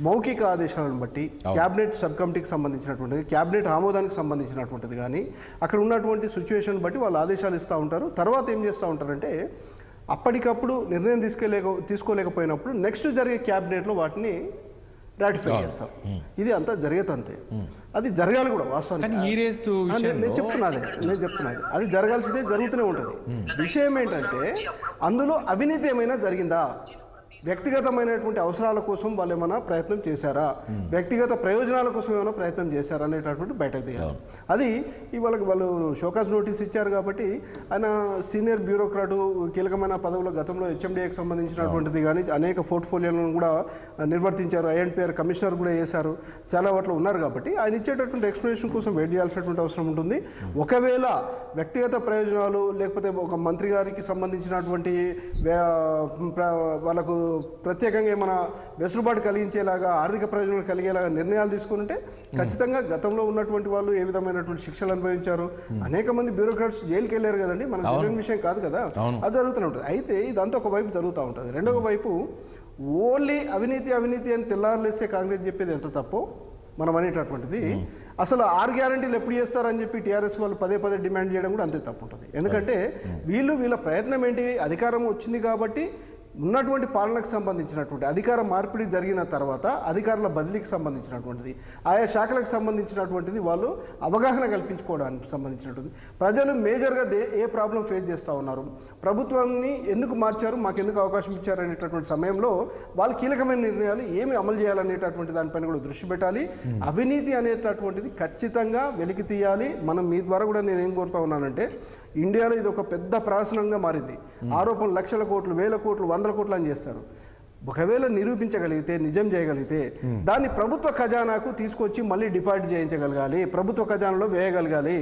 మౌఖిక ఆదేశాలను బట్టి, క్యాబినెట్ సబ్ కమిటీకి సంబంధించినటువంటిది, క్యాబినెట్ ఆమోదానికి సంబంధించినటువంటిది కానీ అక్కడ ఉన్నటువంటి సిచ్యువేషన్ బట్టి వాళ్ళు ఆదేశాలు ఇస్తూ ఉంటారు. తర్వాత ఏం చేస్తూ ఉంటారంటే అప్పటికప్పుడు నిర్ణయం తీసుకోలేకపోయినప్పుడు నెక్స్ట్ జరిగే క్యాబినెట్లో వాటిని రాటిఫై చేస్తాం. ఇది అంతా జరిగేది అంతే. అది జరగాలి కూడా వాస్తవానికి. నేను చెప్తున్నది అది జరగాల్సిందే, జరుగుతూనే ఉంటుంది. విషయం ఏంటంటే అందులో అవినీతి ఏమైనా జరిగిందా, వ్యక్తిగతమైనటువంటి అవసరాల కోసం వాళ్ళు ఏమైనా ప్రయత్నం చేశారా, వ్యక్తిగత ప్రయోజనాల కోసం ఏమైనా ప్రయత్నం చేశారా అనేటటువంటి బయటకు దిగారు. అది ఇవాళ వాళ్ళు షోకాజ్ నోటీస్ ఇచ్చారు కాబట్టి ఆయన సీనియర్ బ్యూరోక్రాటు, కీలకమైన పదవుల గతంలో హెచ్ఎండిఏకి సంబంధించినటువంటిది కానీ అనేక పోర్ట్ఫోలియోలను కూడా నిర్వర్తించారు. ఐఎన్పిఆర్ కమిషనర్ కూడా చేశారు, చాలా వాటిలో ఉన్నారు కాబట్టి ఆయన ఇచ్చేటటువంటి ఎక్స్ప్లెనేషన్ కోసం వెయిట్ చేయాల్సినటువంటి అవసరం ఉంటుంది. ఒకవేళ వ్యక్తిగత ప్రయోజనాలు లేకపోతే ఒక మంత్రి గారికి సంబంధించినటువంటి వాళ్ళకు ప్రత్యేకంగా ఏమైనా వెసులుబాటు కలిగించేలాగా, ఆర్థిక ప్రయోజనాలు కలిగేలాగా నిర్ణయాలు తీసుకుంటే ఖచ్చితంగా గతంలో ఉన్నటువంటి వాళ్ళు ఏ విధమైనటువంటి శిక్షలు అనుభవించారు, అనేక మంది బ్యూరోక్రాట్స్ జైలుకి వెళ్ళారు కదండి, మనకు తెలియని విషయం కాదు కదా, అది జరుగుతూనే ఉంటుంది. అయితే ఇదంతా ఒకవైపు జరుగుతూ ఉంటుంది. రెండవ వైపు ఓన్లీ అవినీతి అని తెల్లారులేస్తే కాంగ్రెస్ చెప్పేది ఎంత తప్పో మనం అనేటటువంటిది, అసలు 6 గ్యారంటీలు ఎప్పుడు చేస్తారని చెప్పి టీఆర్ఎస్ వాళ్ళు పదే డిమాండ్ చేయడం కూడా అంతే తప్పు ఉంటుంది. ఎందుకంటే వీళ్ళ ప్రయత్నం ఏంటి, అధికారం వచ్చింది కాబట్టి ఉన్నటువంటి పాలనకు సంబంధించినటువంటి అధికార మార్పిడి జరిగిన తర్వాత అధికారుల బదిలీకి సంబంధించినటువంటిది, ఆయా శాఖలకు సంబంధించినటువంటిది వాళ్ళు అవగాహన కల్పించుకోవడానికి సంబంధించినటువంటి, ప్రజలు మేజర్గా ఏ ప్రాబ్లం ఫేస్ చేస్తూ ఉన్నారు, ప్రభుత్వాన్ని ఎందుకు మార్చారు, మాకు ఎందుకు అవకాశం ఇచ్చారు అనేటటువంటి సమయంలో వాళ్ళు కీలకమైన నిర్ణయాలు ఏమి అమలు చేయాలనేటటువంటి దానిపైన కూడా దృష్టి పెట్టాలి. అవినీతి అనేటటువంటిది ఖచ్చితంగా వెలికి తీయాలి. మనం మీ ద్వారా కూడా నేను ఏం కోరుతా ఉన్నానంటే, ఇండియాలో ఇది ఒక పెద్ద ప్రహసనంగా మారింది. ఆరోపణలు లక్షల కోట్లు, వేల కోట్లు, 100 కోట్లు అని చేస్తారు. ఒకవేళ నిరూపించగలిగితే, నిజం చేయగలిగితే దాన్ని ప్రభుత్వ ఖజానాకు తీసుకొచ్చి మళ్ళీ డిపాజిట్ చేయించగలగాలి, ప్రభుత్వ ఖజానాలో వేయగలగాలి.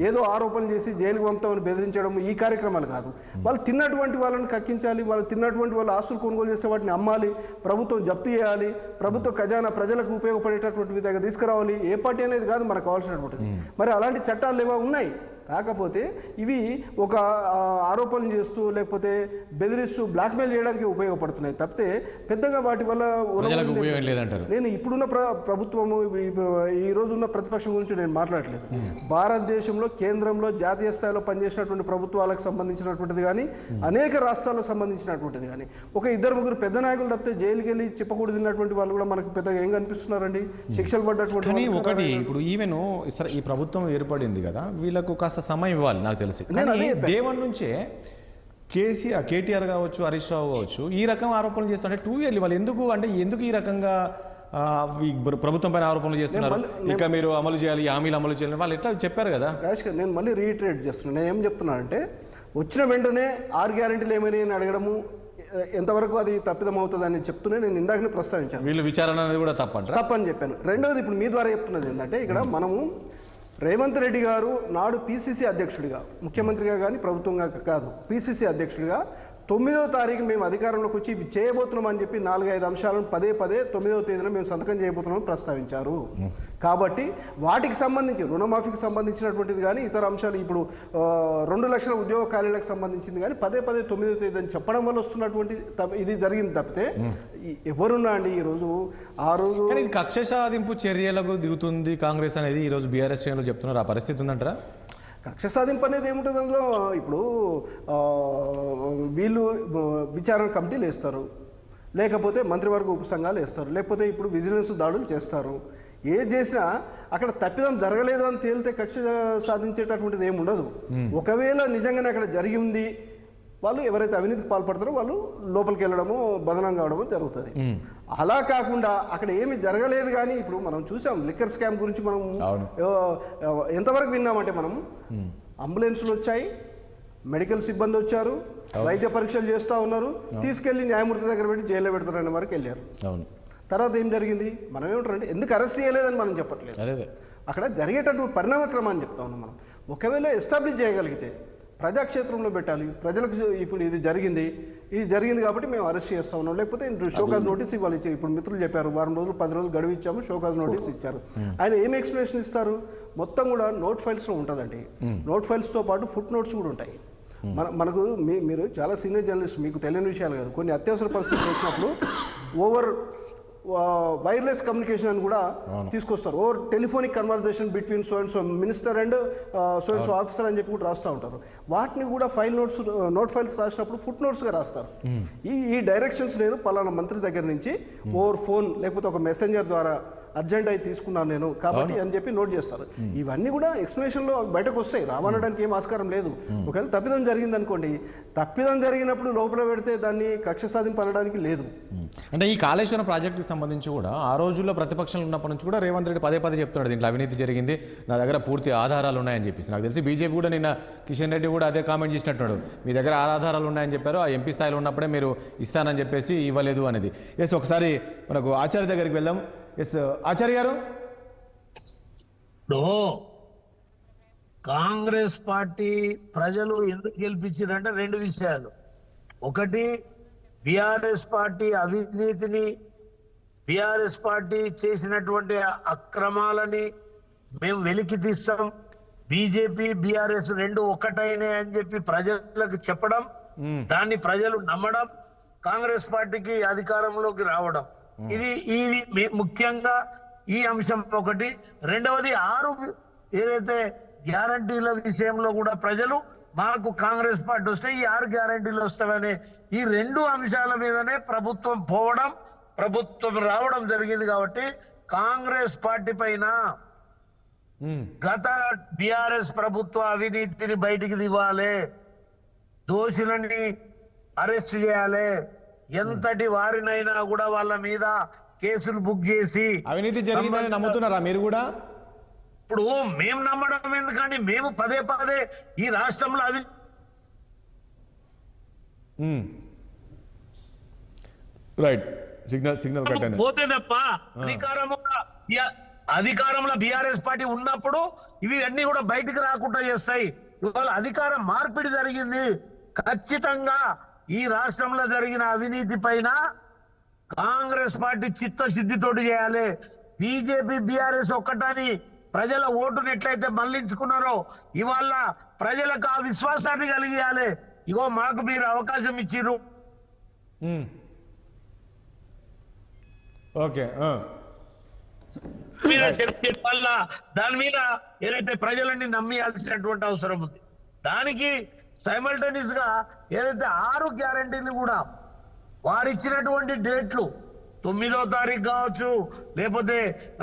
ఏదో ఆరోపణలు చేసి జైలుకు పంపుతామని బెదిరించడం ఈ కార్యక్రమాలు కాదు. వాళ్ళు తిన్నటువంటి వాళ్ళని కక్కించాలి, వాళ్ళు తిన్నటువంటి వాళ్ళ ఆస్తులు కొనుగోలు చేస్తే వాటిని అమ్మాలి, ప్రభుత్వం జప్తు చేయాలి, ప్రభుత్వ ఖజానా ప్రజలకు ఉపయోగపడేటటువంటి విధంగా తీసుకురావాలి. ఏ పార్టీ అనేది కాదు మనకు కావాల్సినటువంటిది. మరి అలాంటి చట్టాలు ఏవో ఉన్నాయి. కాకపోతే ఇవి ఒక ఆరోపణలు చేస్తూ లేకపోతే బెదిరిస్తూ బ్లాక్మెయిల్ చేయడానికి ఉపయోగపడుతున్నాయి తప్పితే పెద్దగా వాటి వల్ల నేను ఇప్పుడున్న ప్రభుత్వము ఈ రోజున్న ప్రతిపక్షం గురించి నేను మాట్లాడలేదు. భారతదేశంలో కేంద్రంలో జాతీయ స్థాయిలో పనిచేసినటువంటి ప్రభుత్వాలకు సంబంధించినటువంటిది కానీ అనేక రాష్ట్రాలకు సంబంధించినటువంటిది కానీ ఒక 2-3 పెద్ద నాయకులు తప్పితే జైలుకి వెళ్ళి చెప్పకూడదు తిన్నటువంటి వాళ్ళు కూడా మనకు పెద్దగా ఏం కనిపిస్తున్నారండి, శిక్షలు పడ్డటువంటి. ఒకటి ఇప్పుడు ఈవెన్ ఈ ప్రభుత్వం ఏర్పడింది కదా, వీళ్ళకు కాస్త సమయం ఇవ్వాలి నాకు తెలిసి. దేవన్ నుంచే కేటీఆర్ కావచ్చు, హరీష్ రావు కావచ్చు ఈ రకం ఆరోపణలు చేస్తుంటే 2 ఇయర్లు వాళ్ళు ఎందుకు ఈ రకంగా ప్రభుత్వం పైన ఆరోపణలు చేస్తున్నారు, ఇంకా మీరు అమలు చేయాలి, హామీలు అమలు చేయాలి వాళ్ళు ఎట్లా చెప్పారు కదా. నేను మళ్ళీ రీట్రేట్ చేస్తున్నాను. నేను ఏం చెప్తున్నానంటే వచ్చిన వెంటనే 6 గ్యారెంటీలు ఏమని అడగడము ఎంతవరకు అది తప్పిదం అవుతుందని చెప్తూనే నేను ఇందాకనే ప్రస్తావించాను. వీళ్ళు విచారణ అనేది కూడా తప్పని చెప్పాను. రెండవది ఇప్పుడు మీ ద్వారా చెప్తున్నది ఏంటంటే ఇక్కడ మనము రేవంత్ రెడ్డి గారు నాడు పిసిసి అధ్యక్షుడిగా, ముఖ్యమంత్రిగా కానీ ప్రభుత్వంగా కాదు, పిసిసి అధ్యక్షుడిగా 9వ తారీఖు మేము అధికారంలోకి వచ్చి ఇవి చేయబోతున్నాం అని చెప్పి 4-5 అంశాలను పదే 9వ తేదీన మేము సంతకం చేయబోతున్నామని ప్రస్తావించారు. కాబట్టి వాటికి సంబంధించి రుణమాఫీకి సంబంధించినటువంటిది కానీ ఇతర అంశాలు ఇప్పుడు 2 లక్షల ఉద్యోగ ఖాళీలకు సంబంధించింది కానీ పదే 9వ తేదీ అని చెప్పడం వల్ల వస్తున్నటువంటి ఇది జరిగింది తప్పితే ఎవరున్నా అండి ఈరోజు ఆ రోజు కక్ష సాధింపు చర్యలకు దిగుతుంది కాంగ్రెస్ అనేది ఈరోజు బీఆర్ఎస్ శ్రేణులు చెప్తున్నారు. ఆ పరిస్థితి ఉందంటారా? కక్ష సాధింపు అనేది ఏముంటుంది అందులో? ఇప్పుడు వీళ్ళు విచారణ కమిటీలు వేస్తారు, లేకపోతే మంత్రివర్గ ఉపసంఘాలు వేస్తారు, లేకపోతే ఇప్పుడు విజిలెన్స్ దాడులు చేస్తారు. ఏది చేసినా అక్కడ తప్పిదం జరగలేదు అని తేలితే కక్ష సాధించేటటువంటిది ఏమి ఉండదు. ఒకవేళ నిజంగానే అక్కడ జరిగింది, వాళ్ళు ఎవరైతే అవినీతికి పాల్పడతారో వాళ్ళు లోపలికి వెళ్ళడము, బదనం కావడము జరుగుతుంది. అలా కాకుండా అక్కడ ఏమి జరగలేదు. కానీ ఇప్పుడు మనం చూసాం లిక్కర్ స్కామ్ గురించి మనం ఎంతవరకు విన్నామంటే మనం అంబులెన్స్లు వచ్చాయి, మెడికల్ సిబ్బంది వచ్చారు, వైద్య పరీక్షలు చేస్తూ ఉన్నారు, తీసుకెళ్లి న్యాయమూర్తి దగ్గర పెట్టి జైల్లో పెడతారనే వరకు వెళ్ళారు. తర్వాత ఏం జరిగింది? మనం ఏమంటారంటే ఎందుకు అరెస్ట్ చేయలేదని మనం చెప్పట్లేదు, అక్కడ జరిగేటటువంటి పరిణామక్రమాన్ని చెప్తా ఉన్నాం. మనం ఒకవేళ ఎస్టాబ్లిష్ చేయగలిగితే ప్రజాక్షేత్రంలో పెట్టాలి, ప్రజలకు ఇప్పుడు ఇది జరిగింది కాబట్టి మేము అరెస్ట్ చేస్తా ఉన్నాం, లేకపోతే షోకాజ్ నోటీస్ ఇవ్వాలి. ఇప్పుడు మిత్రులు చెప్పారు 10 రోజులు 10 రోజులు గడువు ఇచ్చాము, షోకాజ్ నోటీస్ ఇచ్చారు. ఆయన ఏం ఎక్స్ప్లెనేషన్ ఇస్తారు? మొత్తం కూడా నోట్ ఫైల్స్లో ఉంటుందండి. నోట్ ఫైల్స్తో పాటు ఫుట్ నోట్స్ కూడా ఉంటాయి. మనకు మీరు చాలా సీనియర్ జర్నలిస్ట్, మీకు తెలియని విషయాలు కాదు. కొన్ని అత్యవసర పరిస్థితులు వచ్చినప్పుడు ఓవర్ వైర్లెస్ కమ్యూనికేషన్ అని కూడా తీసుకొస్తారు. Over telephonic conversation between so and so minister and so and so officer అని చెప్పి కూడా రాస్తూ ఉంటారు. వాటిని కూడా నోట్ ఫైల్స్ రాసినప్పుడు ఫుట్ నోట్స్గా రాస్తారు. ఈ డైరెక్షన్స్ నేను పలానా మంత్రి దగ్గర నుంచి ఓవర్ ఫోన్ లేకపోతే ఒక మెసెంజర్ ద్వారా అర్జెంట్ అయి తీసుకున్నాను నేను కాబట్టి అని చెప్పి నోట్ చేస్తారు. ఇవన్నీ కూడా ఎక్స్ప్లెనేషన్లో బయటకు వస్తాయి, రావనడానికి ఏం ఆస్కారం లేదు. ఒకవేళ తప్పిదం జరిగింది అనుకోండి, తప్పిదం జరిగినప్పుడు లోపల పెడితే దాన్ని కక్ష సాధింపు అనడానికి లేదు. అంటే ఈ కాళేశ్వరం ప్రాజెక్టుకి సంబంధించి కూడా ఆ రోజుల్లో ప్రతిపక్షంలో ఉన్నప్పటి నుంచి కూడా రేవంత్ రెడ్డి పదే చెప్తున్నాడు దీంట్లో అవినీతి జరిగింది, నా దగ్గర పూర్తి ఆధారాలు ఉన్నాయని చెప్పేసి. నాకు తెలిసి బీజేపీ కూడా నిన్న కిషన్ రెడ్డి కూడా అదే కామెంట్ చేసినట్టున్నాడు, మీ దగ్గర ఆధారాలు ఉన్నాయని చెప్పారు, ఆ ఎంపీ స్థాయిలో ఉన్నప్పుడే మీరు ఇస్తానని చెప్పేసి ఇవ్వలేదు అనేది. ఎస్, ఒకసారి మనకు ఆచార్య దగ్గరికి వెళ్దాం. ఎస్ ఆచార్య గారు. కాంగ్రెస్ పార్టీ ప్రజలు ఎందుకు గెలిపించారంటే రెండు విషయాలు. ఒకటి, బిఆర్ఎస్ పార్టీ అవినీతిని, బిఆర్ఎస్ పార్టీ చేసినటువంటి అక్రమాలని మేము వెలికి తీస్తాం, బీజేపీ బిఆర్ఎస్ రెండు ఒకటైనే అని చెప్పి ప్రజలకు చెప్పడం, దాన్ని ప్రజలు నమ్మడం, కాంగ్రెస్ పార్టీకి అధికారంలోకి రావడం. ఇది ముఖ్యంగా ఈ అంశం ఒకటి. రెండవది, 6 ఏదైతే గ్యారంటీల విషయంలో కూడా ప్రజలు మాకు కాంగ్రెస్ పార్టీ వస్తే ఈ 6 గ్యారంటీలు వస్తాయనే ఈ 2 అంశాల మీదనే ప్రభుత్వం పోవడం, ప్రభుత్వం రావడం జరిగింది. కాబట్టి కాంగ్రెస్ పార్టీ పైన గత బిఆర్ఎస్ ప్రభుత్వ అవినీతిని బయటికి దివ్వాలి, దోషులని అరెస్ట్ చేయాలి, ఎంతటి వారినైనా కూడా వాళ్ళ మీద కేసులు బుక్ చేసి. అవినీతి జరిగిందని నమ్ముతున్నారా మీరు కూడా? ఇప్పుడు మేము నమ్మడం ఎందుకంటే మేము పదే ఈ రాష్ట్రంలో రైట్ సిగ్నల్ పోతే తప్ప అధికారంలో బిఆర్ఎస్ పార్టీ ఉన్నప్పుడు ఇవి అన్ని కూడా బయటికి రాకుండా చేస్తాయి. ఇవాళ అధికారం మార్పిడి జరిగింది. ఖచ్చితంగా ఈ రాష్ట్రంలో జరిగిన అవినీతి పైన కాంగ్రెస్ పార్టీ చిత్తశుద్ధితోటి చేయాలి. బీజేపీ బిఆర్ఎస్ ఒక్కటని ప్రజల ఓటును ఎట్లయితే మళ్లించుకున్నారో ఇవాళ ప్రజలకు ఆ విశ్వాసాన్ని కలిగియాలి. ఇగో మాకు మీరు అవకాశం ఇచ్చిర్రు, ఓకే, వల్ల దాని మీద ఏదైతే ప్రజలని నమ్మియాల్సినటువంటి అవసరం ఉంది. దానికి సైమల్టేనియస్ గా ఏదైతే 6 గ్యారంటీలు కూడా వారిచ్చినటువంటి డేట్లు 9వ తారీఖు కావచ్చు, లేకపోతే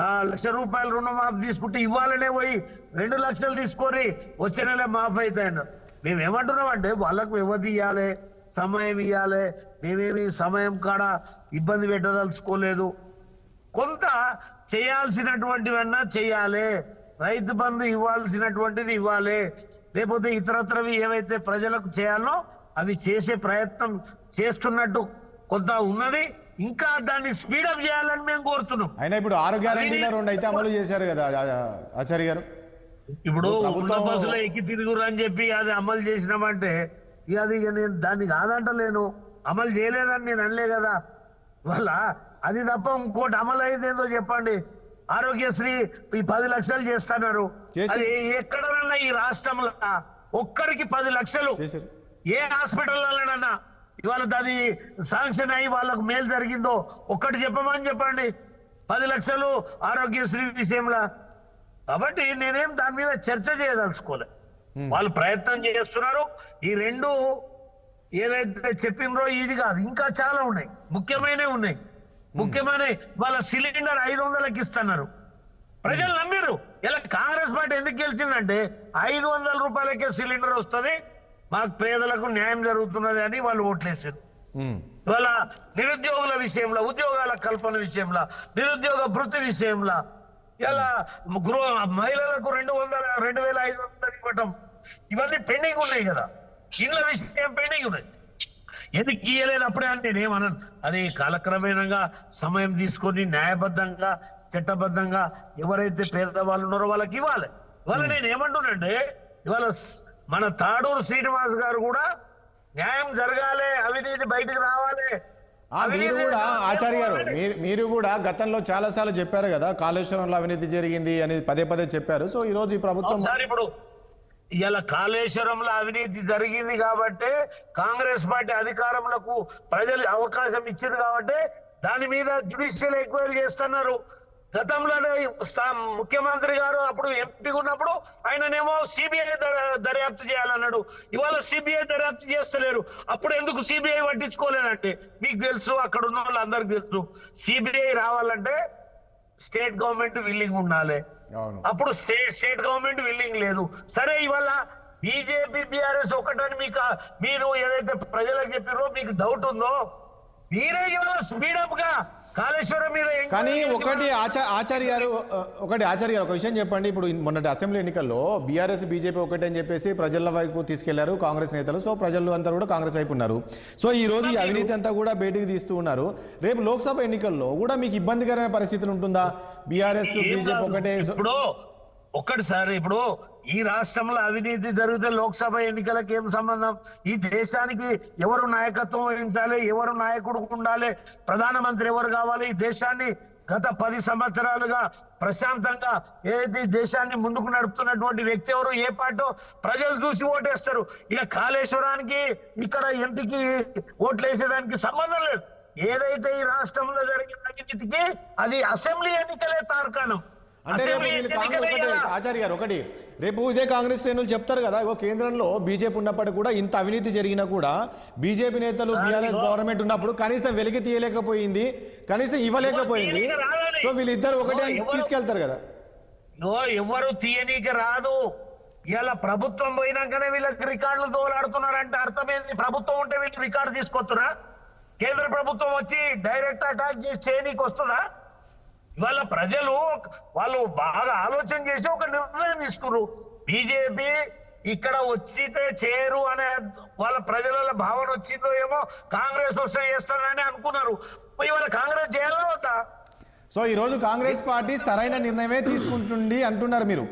₹1,00,000 రుణమాఫీ తీసుకుంటే ఇవ్వాలనే పోయి 2 లక్షలు తీసుకొని వచ్చే నెల మాఫ్ అవుతాయన్నారు. మేము ఏమంటున్నాం అంటే వాళ్ళకు వ్యవధి ఇవ్వాలి, సమయం ఇవ్వాలి. మేమేమి సమయం కాడ ఇబ్బంది పెట్టదలుచుకోలేదు. కొంత చేయాల్సినటువంటివన్నా చేయాలి. రైతు బంధు ఇవ్వాల్సినటువంటిది ఇవ్వాలి, లేకపోతే ఇతరత్రవి ఏవైతే ప్రజలకు చేయాలో అవి చేసే ప్రయత్నం చేస్తున్నట్టు కొంత ఉన్నది. ఇంకా దాన్ని స్పీడప్ చేయాలని మేము కోరుతున్నాం. అయినా ఇప్పుడు 6 గ్యారెంటీలో 2 అయితే అమలు చేశారు కదా ఆచార్య గారు. ఇప్పుడు ఉన్న బస్సులో ఎక్కి తిరుగురు అని చెప్పి అది అమలు చేసినామంటే అది నేను దాన్ని కాదంటలేను, అమలు చేయలేదని నేను అనలే కదా. వాళ్ళ అది తప్ప ఇంకోటి అమలు అయిందేందో చెప్పండి. ఆరోగ్యశ్రీ ఈ 10 లక్షలు చేస్తున్నారు. అది ఎక్కడన్నా ఈ రాష్ట్రంలో ఒక్కరికి 10 లక్షలు ఏ హాస్పిటల్లోనన్నా ఇవాళ అది శాంక్షన్ అయ్యి వాళ్ళకు మేలు జరిగిందో ఒక్కటి చెప్పమని చెప్పండి. 10 లక్షలు ఆరోగ్యశ్రీ విషయంలో. కాబట్టి నేనేం దాని మీద చర్చ చేయదలుచుకోలే. వాళ్ళు ప్రయత్నం చేస్తున్నారు. ఈ 2 ఏదైతే చెప్పినరో ఇది కాదు, ఇంకా చాలా ఉన్నాయి, ముఖ్యమైనవి ఉన్నాయి. ముఖ్యమైన వాళ్ళ సిలిండర్ 500కి ఇస్తున్నారు. ప్రజలు నమ్మిరు. ఇలా కాంగ్రెస్ పార్టీ ఎందుకు గెలిచిందంటే 500 రూపాయలకే సిలిండర్ వస్తుంది, మాకు పేదలకు న్యాయం జరుగుతున్నది అని వాళ్ళు ఓట్లేసారు. వాళ్ళ నిరుద్యోగుల విషయంలో, ఉద్యోగాల కల్పన విషయంలో, నిరుద్యోగ భృతి విషయంలో, ఇలా మహిళలకు 2,500 ఇవ్వటం, ఇవన్నీ పెండింగ్ ఉన్నాయి కదా. ఇళ్ళ విషయం పెండింగ్ ఉన్నాయి. ఎందుకు ఇయ్యలేదు అప్పుడే అంటే నేనేమన్నాను. అది కాలక్రమేణంగా సమయం తీసుకొని న్యాయబద్ధంగా చట్టబద్ధంగా ఎవరైతే పేదవాళ్ళు ఉన్నారో వాళ్ళకి ఇవ్వాలి. ఇవాళ నేను ఏమంటున్నానంటే ఇవాళ మన తాడూరు శ్రీనివాస్ గారు కూడా న్యాయం జరగాలి, అవినీతి బయటకు రావాలి. మీరు కూడా ఆచార్య గారు మీరు కూడా గతంలో చాలా సార్లు చెప్పారు కదా కాళేశ్వరంలో అవినీతి జరిగింది అని పదే చెప్పారు. సో ఈ రోజు ఈ ప్రభుత్వం ఇలా కాళేశ్వరంలో అవినీతి జరిగింది కాబట్టి కాంగ్రెస్ పార్టీ అధికారంలోకి ప్రజలు అవకాశం ఇచ్చింది కాబట్టి దాని మీద జ్యుడిషియల్ ఎంక్వైరీ చేస్తున్నారు. గతంలోనే ముఖ్యమంత్రి గారు అప్పుడు ఎంపీగా ఉన్నప్పుడు ఆయననేమో సిబిఐ దర్యాప్తు చేయాలన్నాడు. ఇవాళ సిబిఐ దర్యాప్తు చేస్తలేరు. అప్పుడు ఎందుకు సిబిఐ పట్టించుకోలేదంటే మీకు తెలుసు, అక్కడ ఉన్న వాళ్ళందరికీ తెలుసు, సిబిఐ రావాలంటే స్టేట్ గవర్నమెంట్ విల్లింగ్ ఉండాలి. అప్పుడు స్టేట్ గవర్నమెంట్ విల్లింగ్ లేదు. సరే ఇవాళ బీజేపీ బీఆర్ఎస్ ఒకటని మీరు ఏదైతే ప్రజలకు చెప్పారో మీకు డౌట్ ఉందో మీరే ఇవాళ స్పీడప్ గా కాళేశ్వరం మీద. కానీ ఆచార్య గారు ఒక విషయం చెప్పండి. ఇప్పుడు మొన్నటి అసెంబ్లీ ఎన్నికల్లో బీఆర్ఎస్ బీజేపీ ఒకటే అని చెప్పేసి ప్రజల వైపు తీసుకెళ్లారు కాంగ్రెస్ నేతలు. సో ప్రజలు అంతా కూడా కాంగ్రెస్ వైపు ఉన్నారు. సో ఈ రోజు ఈ అవినీతి అంతా కూడా బయటికి తీస్తూ ఉన్నారు. రేపు లోక్సభ ఎన్నికల్లో కూడా మీకు ఇబ్బందికరమైన పరిస్థితులు ఉంటుందా? బీఆర్ఎస్ బీజేపీ ఒకటే ఒక్కటిసారి ఇప్పుడు ఈ రాష్ట్రంలో అవినీతి జరిగితే లోక్సభ ఎన్నికలకు ఏం సంబంధం? ఈ దేశానికి ఎవరు నాయకత్వం వహించాలి, ఎవరు నాయకుడు ఉండాలి, ప్రధానమంత్రి ఎవరు కావాలి? ఈ దేశాన్ని గత 10 సంవత్సరాలుగా ప్రశాంతంగా ఏదైతే దేశాన్ని ముందుకు నడుపుతున్నటువంటి వ్యక్తి ఎవరు, ఏ పార్టీ ప్రజలు చూసి ఓటేస్తారు. ఇక కాళేశ్వరానికి ఇక్కడ ఎంపీకి ఓట్లు వేసేదానికి సంబంధం లేదు. ఏదైతే ఈ రాష్ట్రంలో జరిగిన అవినీతికి అది అసెంబ్లీ ఎన్నికలే తార్కాణం. అంటే ఆచార్య గారు ఒకటి రేపు ఇదే కాంగ్రెస్ శ్రేణులు చెప్తారు కదా, కేంద్రంలో బీజేపీ ఉన్నప్పటికీ కూడా ఇంత అవినీతి జరిగినా కూడా బీజేపీ నేతలు బీఆర్ఎస్ గవర్నమెంట్ ఉన్నప్పుడు కనీసం వెలికి తీయలేకపోయింది, కనీసం ఇవ్వలేకపోయింది. సో వీళ్ళిద్దరు ఒకటే తీసుకెళ్తారు కదా. ఎవరు తీయనీకి రాదు. ఇలా ప్రభుత్వం పోయినాకనే వీళ్ళకి రికార్డులు తోలాడుతున్నారంటే అర్థమైంది. ప్రభుత్వం ఉంటే వీళ్ళు రికార్డు తీసుకొస్తున్నా? కేంద్ర ప్రభుత్వం వచ్చి డైరెక్ట్ అటాక్ చేసి చేయనీకి వస్తుందా? ఇవాళ ప్రజలు వాళ్ళు బాగా ఆలోచన చేసి ఒక నిర్ణయం తీసుకున్నారు. బీజేపీ ఇక్కడ వచ్చితే చేరు అనే వాళ్ళ ప్రజల భావన వచ్చిందో ఏమో, కాంగ్రెస్ వస్తే చేస్తానని అనుకున్నారు. ఇవాళ కాంగ్రెస్ చేయాలా వద్దా? సో ఈ రోజు కాంగ్రెస్ పార్టీ సరైన నిర్ణయమే తీసుకుంటుంది అంటున్నారు మీరు.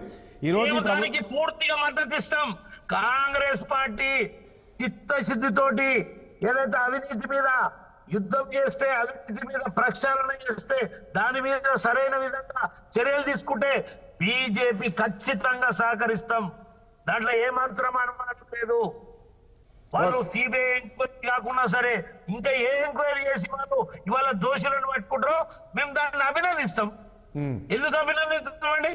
ఈ రోజు దానికి పూర్తిగా మద్దతు ఇస్తాం. కాంగ్రెస్ పార్టీ చిత్తశుద్ధితోటి ఏదైతే అవినీతి మీద యుద్ధం చేస్తే, అవినీతి మీద ప్రక్షాళన చేస్తే, దాని మీద సరైన విధంగా చర్యలు తీసుకుంటే బీజేపీ ఖచ్చితంగా సహకరిస్తాం. దాంట్లో ఏమాత్రం అనుమానం లేదు. వాళ్ళు సిబిఐ ఎంక్వైరీ కాకుండా సరే ఇంకా ఏ ఎంక్వైరీ చేసి వాళ్ళు ఇవాళ దోషులను పట్టుకుంటారో మేము దాన్ని అభినందిస్తాం. ఎందుకు అభినందిస్తామండి?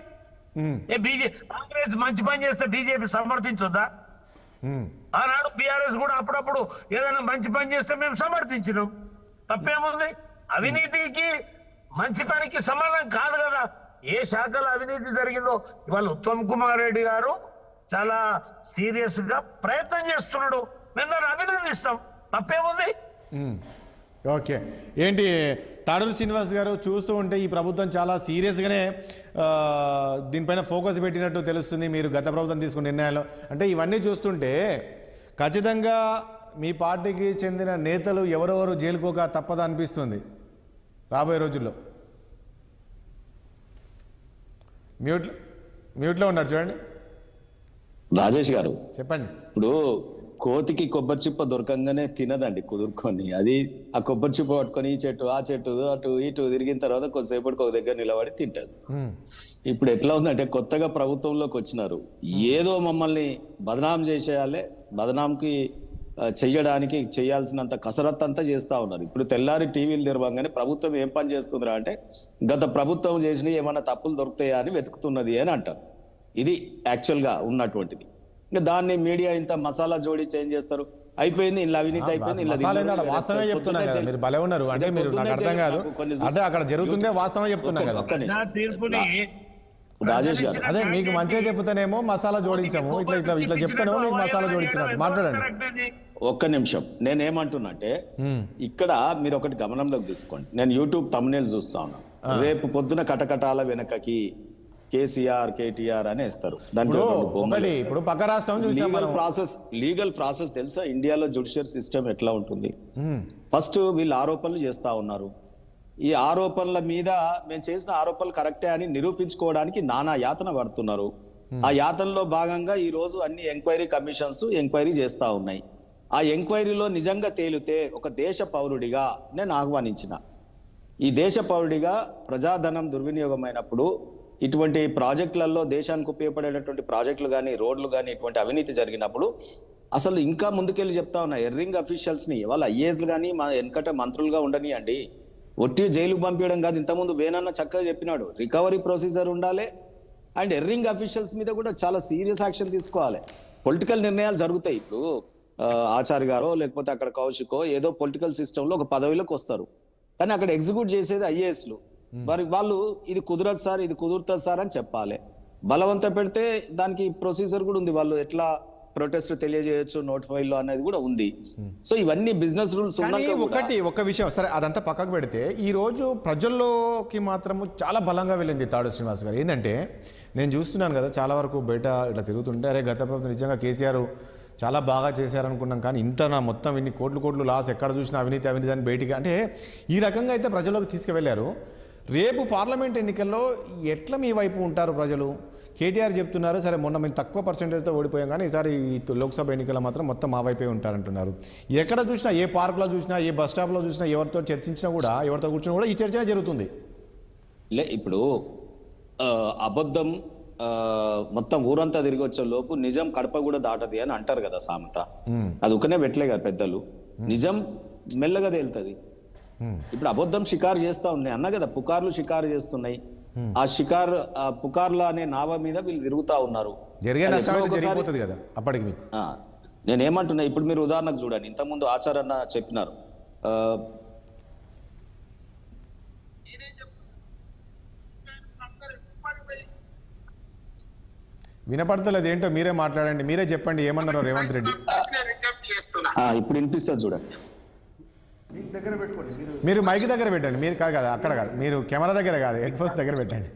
కాంగ్రెస్ మంచి పని చేస్తే బీజేపీ సమర్థించొద్దా? ఆనాడు బీఆర్ఎస్ కూడా అప్పుడప్పుడు ఏదైనా మంచి పని చేస్తే మేము సమర్థించినాం. తప్పేముంది? అవినీతికి మంచి పనికి సంబంధం కాదు కదా. ఏ శాఖలో అవినీతి జరిగిందో ఇవాళ ఉత్తమ్ కుమార్ రెడ్డి గారు చాలా సీరియస్ గా ప్రయత్నం చేస్తున్నాడు. మేము దాన్ని అభినందిస్తాం. తప్పేముంది? ఓకే. ఏంటి తాడూరు శ్రీనివాస్ గారు, చూస్తూ ఉంటే ఈ ప్రభుత్వం చాలా సీరియస్గానే దీనిపైన ఫోకస్ పెట్టినట్టు తెలుస్తుంది. మీరు గత ప్రభుత్వం తీసుకున్న నిర్ణయాలు అంటే ఇవన్నీ చూస్తుంటే ఖచ్చితంగా మీ పార్టీకి చెందిన నేతలు ఎవరెవరు జైలుకోక తప్పదా అనిపిస్తుంది రాబోయే రోజుల్లో. మ్యూట్లో ఉన్నారు చూడండి. రాజేష్ గారు చెప్పండి. ఇప్పుడు కోతికి కొబ్బరి చిప్ప దొరకంగానే తినదండి కుదురుకొని. అది ఆ కొబ్బరి చిప్ప పట్టుకొని ఈ చెట్టు ఆ చెట్టు అటు ఇటు తిరిగిన తర్వాత కొద్దిసేపటికి ఒక దగ్గర నిలబడి తింటారు. ఇప్పుడు ఎట్లా ఉందంటే కొత్తగా ప్రభుత్వంలోకి వచ్చినారు, ఏదో మమ్మల్ని బదనాం చేసేయాలి, బదనాంకి చెయ్యడానికి చేయాల్సినంత కసరత్తు అంతా చేస్తా ఉన్నారు. ఇప్పుడు తెల్లారి టీవీలు తెరవంగానే ప్రభుత్వం ఏం పని చేస్తుందిరా అంటే గత ప్రభుత్వం చేసిన ఏమన్నా తప్పులు దొరుకుతాయా అని వెతుకుతున్నది అని అంటారు. ఇది యాక్చువల్గా ఉన్నటువంటిది. ఇంకా దాన్ని మీడియా ఇంత మసాలా జోడి చేంజ్ చేస్తారు. అయిపోయింది, ఇలా అవినీతి అయిపోయింది, వాస్తవమే చెప్తున్నా కదా. మీరు భలే ఉన్నారు. అంటే మీరు నాకు అర్థం కాదు, అంటే అక్కడ జరుగుతుందే వాస్తవం చెప్తున్నా కదా రాజేష్ గారు. అదే మీకు మంచిగా చెప్తానేమో మసాలా జోడించాము, ఇట్లా ఇట్లా ఇట్లా చెప్తానేమో మీకు మసాలా జోడించినట్టు మాట్లాడండి. ఒక్క నిమిషం, నేనేమంటున్నా అంటే ఇక్కడ మీరు ఒకటి గమనంలోకి తీసుకోండి. నేను యూట్యూబ్ తమ్నేల్ చూస్తా ఉన్నా. రేపు పొద్దున కటకటాల వెనకకి కేసీఆర్ కేటీఆర్ అని వేస్తారు. దాంట్లో ఇప్పుడు పక్క రాష్ట్రం లీగల్ ప్రాసెస్ తెలుసా? ఇండియాలో జ్యుడిషియల్ సిస్టమ్ ఎట్లా ఉంటుంది? ఫస్ట్ వీళ్ళు ఆరోపణలు చేస్తా ఉన్నారు. ఈ ఆరోపణల మీద మేము చేసిన ఆరోపణలు కరెక్టే అని నిరూపించుకోవడానికి నానా యాతన పడుతున్నారు. ఆ యాతనలో భాగంగా ఈ రోజు అన్ని ఎంక్వైరీ కమిషన్స్ ఎంక్వైరీ చేస్తా ఉన్నాయి. ఆ ఎంక్వైరీలో నిజంగా తేలితే ఒక దేశ పౌరుడిగా నేను ఆహ్వానించిన, ఈ దేశ పౌరుడిగా ప్రజాధనం దుర్వినియోగమైనప్పుడు ఇటువంటి ప్రాజెక్టులలో దేశానికి ఉపయోగపడేటటువంటి ప్రాజెక్టులు కానీ రోడ్లు కానీ ఇటువంటి అవినీతి జరిగినప్పుడు అసలు ఇంకా ముందుకెళ్ళి చెప్తా ఉన్నా, ఎర్రింగ్ అఫీషియల్స్ని వాళ్ళ ఐఏఎస్లు కానీ మా వెనకట మంత్రులుగా ఉండనియండి, ఒట్టి జైలుకు పంపించడం కాదు. ఇంతకుముందు వేనన్న చక్కగా చెప్పినాడు, రికవరీ ప్రొసీజర్ ఉండాలి అండ్ ఎర్రింగ్ అఫీషియల్స్ మీద కూడా చాలా సీరియస్ యాక్షన్ తీసుకోవాలి. పొలిటికల్ నిర్ణయాలు జరుగుతాయి. ఇప్పుడు ఆచార్య గారో లేకపోతే అక్కడ కౌశికో ఏదో పొలిటికల్ సిస్టంలో ఒక పదవిలోకి వస్తారు, కానీ అక్కడ ఎగ్జిక్యూట్ చేసేది ఐఏఎస్లు. మరి వాళ్ళు ఇది కుదరదు సార్, ఇది కుదురుతుంది సార్ అని చెప్పాలి. బలవంత పెడితే దానికి ప్రొసీజర్ కూడా ఉంది, వాళ్ళు ఎట్లా ప్రొటెస్ట్ తెలియజేయచ్చు నోటిఫైల్లో అనేది కూడా ఉంది. సో ఇవన్నీ బిజినెస్ రూల్స్ ఒక విషయం సరే, అదంతా పక్కకు పెడితే ఈ రోజు ప్రజల్లోకి మాత్రము చాలా బలంగా వెళ్ళింది తాడు శ్రీనివాస్ గారు. ఏంటంటే నేను చూస్తున్నాను కదా, చాలా వరకు బయట ఇట్లా తిరుగుతుంటే అరే గత ప్రభుత్వం నిజంగా కేసీఆర్ చాలా బాగా చేశారనుకున్నాం, కానీ ఇంత నా మొత్తం ఇన్ని కోట్లు లాస్ ఎక్కడ చూసినా అవినీతి అని బయటికి అంటే ఈ రకంగా అయితే ప్రజల్లోకి తీసుకువెళ్ళారు. రేపు పార్లమెంట్ ఎన్నికల్లో ఎట్లా మీ వైపు ఉంటారు ప్రజలు? కేటీఆర్ చెప్తున్నారు సరే మొన్న మేము తక్కువ పర్సెంటేజ్తో ఓడిపోయాం, కానీ ఈసారి ఈ లోక్సభ ఎన్నికల్లో మాత్రం మొత్తం మా వైపే ఉంటారంటున్నారు. ఎక్కడ చూసినా, ఏ పార్క్లో చూసినా, ఏ బస్ స్టాప్లో చూసినా, ఎవరితో చర్చించినా కూడా, ఎవరితో కూర్చున్నా కూడా ఈ చర్చనే జరుగుతుంది. ఇప్పుడు అబద్ధం మొత్తం ఊరంతా తిరిగి వచ్చే లోపు నిజం కడప కూడా దాటది అని అంటారు కదా సామెత. అది ఒకనే పెట్టలే కదా పెద్దలు, నిజం మెల్లగా తేలుతుంది. ఇప్పుడు అబద్ధం షికారు చేస్తా ఉన్నాయి అన్న కదా, పుకార్లు షికారు చేస్తున్నాయి. ఆ పుకార్ల అనే నావ మీద వీళ్ళు తిరుగుతా ఉన్నారు. కదా అప్పటికి మీకు నేనేమంటున్నా, ఇప్పుడు మీరు ఉదాహరణకు చూడండి, ఇంతకుముందు ఆచారన్న చెప్పినారు వినపడతలేదు, ఏంటో మీరే మాట్లాడండి, మీరే చెప్పండి ఏమన్నారో రేవంత్ రెడ్డి. ఇప్పుడు వినిపిస్తుంది చూడండి, మీరు మైక్ దగ్గర పెట్టండి, మీరు కాదు కదా అక్కడ కాదు, మీరు కెమెరా దగ్గర కాదు, హెడ్ ఫోన్స్ దగ్గర పెట్టండి.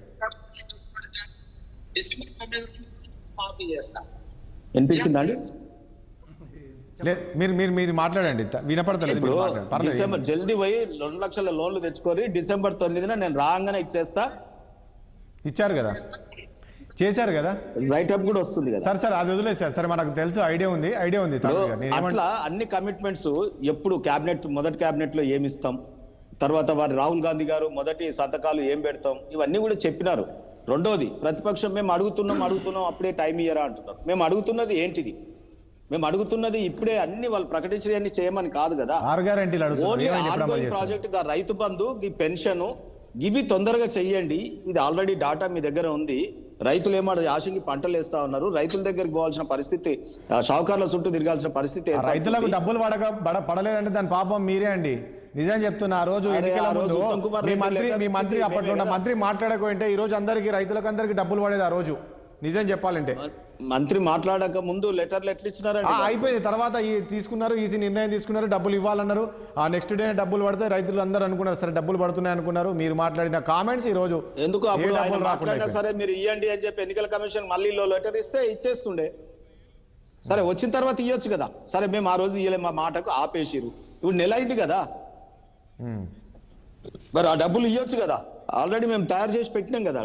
వినిపించిందండి? మీరు మాట్లాడండి, వినపడతలేదు. డిసెంబర్ జల్దీ పోయి 2 లక్షల లోన్లు తెచ్చుకొని డిసెంబర్ 9న నేను రాగానే ఇచ్చేస్తా. ఇచ్చారు కదా, చేశారు కదా, రైట్ అప్ కూడా వస్తుంది కదా సార్. అది వదిలేసారు సార్, మనకు తెలుసు, ఐడియా ఉంది. అట్లా అన్ని కమిట్మెంట్స్ ఎప్పుడు మొదటి క్యాబినెట్ లో ఏమి ఇస్తాం, తర్వాత వారి రాహుల్ గాంధీ గారు మొదటి సంతకాలు ఏం పెడతాం, ఇవన్నీ కూడా చెప్పినారు. రెండోది, ప్రతిపక్షం మేము అడుగుతున్నాం అప్పుడే టైం ఇయ్యరా అంటున్నారు. మేము అడుగుతున్నది ఏంటిది? మేము అడుగుతున్నది ఇప్పుడే అన్ని వాళ్ళు ప్రకటించని చేయమని కాదు కదా. ప్రాజెక్ట్ రైతు బంధు, ఈ పెన్షన్, ఇవి తొందరగా చెయ్యండి. ఇది ఆల్రెడీ డాటా మీ దగ్గర ఉంది. రైతులు ఏమో యాసంగి పంటలు వేస్తా ఉన్నారు, రైతుల దగ్గరికి పోవాల్సిన పరిస్థితి, షావుకార్ల చుట్టూ తిరగాల్సిన పరిస్థితి. రైతులకు డబ్బులు పడలేదంటే దాని పాపం మీరే అండి. నిజం చెప్తున్నా, ఆ రోజు ఎన్నికల ముందు మీ మంత్రి అప్పట్లో ఉన్న మంత్రి మాట్లాడకపోయింటే ఈ రోజు రైతులకు అందరికి డబ్బులు పడేది. ఆ రోజు నిజం చెప్పాలంటే మంత్రి మాట్లాడక ముందు లెటర్లు ఎట్లా ఇచ్చినారంటే అయిపోయింది. తర్వాత తీసుకున్నారు, ఈసీ నిర్ణయం తీసుకున్నారు, డబ్బులు ఇవ్వాలన్నారు. ఆ నెక్స్ట్ డే డబ్బులు పడితే రైతులు అందరూ అనుకున్నారు సరే డబ్బులు పడుతున్నాయి అనుకున్నారు. మీరు మాట్లాడిన కామెంట్స్ ఈ రోజు ఎందుకు సరే మీరు ఇవ్వండి అని చెప్పి ఎన్నికల కమిషన్ మళ్ళీ లెటర్ ఇస్తే ఇచ్చేస్తుండే. సరే వచ్చిన తర్వాత ఇవ్వచ్చు కదా. సరే మేము ఆ రోజు ఇవ్వలే, మా మాటకు ఆపేసిరు. ఇప్పుడు నెల అయింది కదా, మరి ఆ డబ్బులు ఇవ్వచ్చు కదా. ఆల్రెడీ మేము తయారు చేసి పెట్టినాం కదా.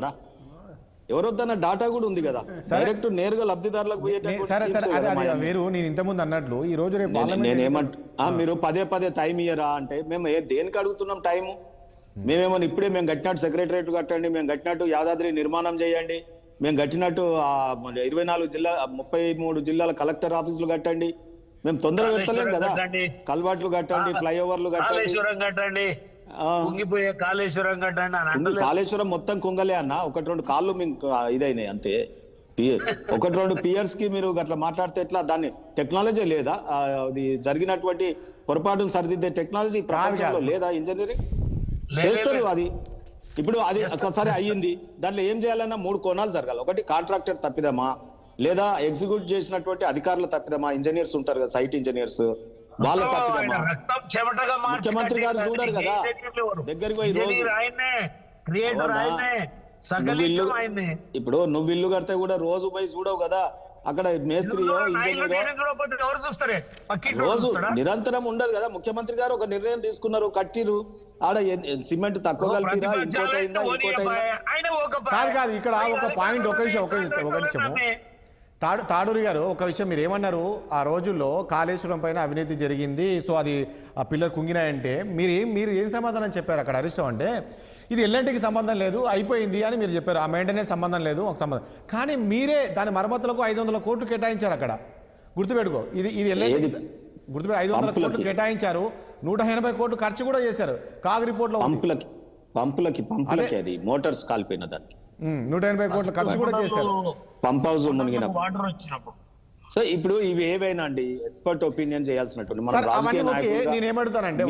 ఎవరొద్దన్న డాటా కూడా ఉంది కదా, డైరెక్ట్ నేరుగా లబ్ధిదారులకు వేరు. నేను ఇంతకుముందు అన్నట్లు ఈ రోజు మీరు పదే టైం ఇయ్యరా అంటే మేము దేనికి అడుగుతున్నాం టైము? మేమేమో ఇప్పుడే మేము కట్టినట్టు సెక్రటరేట్ కట్టండి, మేము కట్టినట్టు యాదాద్రి నిర్మాణం చేయండి, మేము కట్టినట్టు 33 జిల్లాల కలెక్టర్ ఆఫీసులు కట్టండి, మేము తొందరగా పెట్టలేం కదా. కల్వాట్లు కట్టండి, ఫ్లైఓవర్లు కట్టండి, కాళేశ్వరం మొత్తం కుంగలే అన్న. 1-2 కాళ్ళు మీకు ఇదైనాయి అంతే. 1-2 పియర్స్ కి మీరు అట్లా మాట్లాడితే ఎట్లా? దాన్ని టెక్నాలజీ లేదా? అది జరిగినటువంటి పొరపాటును సరిదిద్దే టెక్నాలజీ ప్రపంచంలో లేదా? ఇంజనీరింగ్ చేస్తారు అది. ఇప్పుడు అది ఒకసారి అయ్యింది, దాంట్లో ఏం చేయాలన్నా 3 కోణాలు జరగాలి. ఒకటి కాంట్రాక్టర్ తప్పిదమా, లేదా ఎగ్జిక్యూట్ చేసినటువంటి అధికారుల తప్పిదమా, ఇంజనీర్స్ ఉంటారు కదా, సైట్ ఇంజనీర్స్, వాళ్ళ తప్పిదమా? ముఖ్యమంత్రి గారు చూడరు కదా దగ్గరికి పోయి రోజు. ఇప్పుడు నువ్వు ఇల్లు కడితే కూడా రోజు పోయి చూడవు కదా, అక్కడ మేస్త్రియో ఇంజనీరో రోజు నిరంతరం ఉండదు కదా. ముఖ్యమంత్రి గారు ఒక నిర్ణయం తీసుకున్నారు, కట్టిరు, ఆడ సిమెంట్ తక్కువ కలిపిరా, ఇంకోటైందా కాదు. ఇక్కడ ఒక పాయింట్, ఒక నిమిషము తాడూరి గారు ఒక విషయం మీరు ఏమన్నారు, ఆ రోజుల్లో కాళేశ్వరం పైన అవినీతి జరిగింది, సో అది ఆ పిల్లలు కుంగినాయంటే మీరు ఏం సమాధానం చెప్పారు అక్కడ అరిష్టం అంటే ఇది ఎల్ఎన్టీకి సంబంధం లేదు అయిపోయింది అని మీరు చెప్పారు, ఆ మెయింటెనెన్స్ సంబంధం లేదు ఒక సంబంధం, కానీ మీరే దాని మరమ్మతులకు 500 కోట్లు కేటాయించారు అక్కడ. గుర్తుపెట్టుకో, ఇది ఎల్ఎన్టీ గుర్తుపెట్టు 500 కోట్లు కేటాయించారు, 180 కోట్లు ఖర్చు కూడా చేశారు. కాగ్ రిపోర్ట్లో పంపులకి అది మోటార్స్ కాలిపోయిన దానికి 180 కోట్లు ఖర్చు కూడా చేశారు. పంప్ హౌస్ మునిగిన వాటర్ వచ్చినప్పుడు. సో ఇప్పుడు ఇవి ఏవైనా అండి ఎక్స్పర్ట్ ఒపీనియన్ చేయాల్సినట్టు సార్ అవన్నీ ఓకే. నేనేమంటానంటే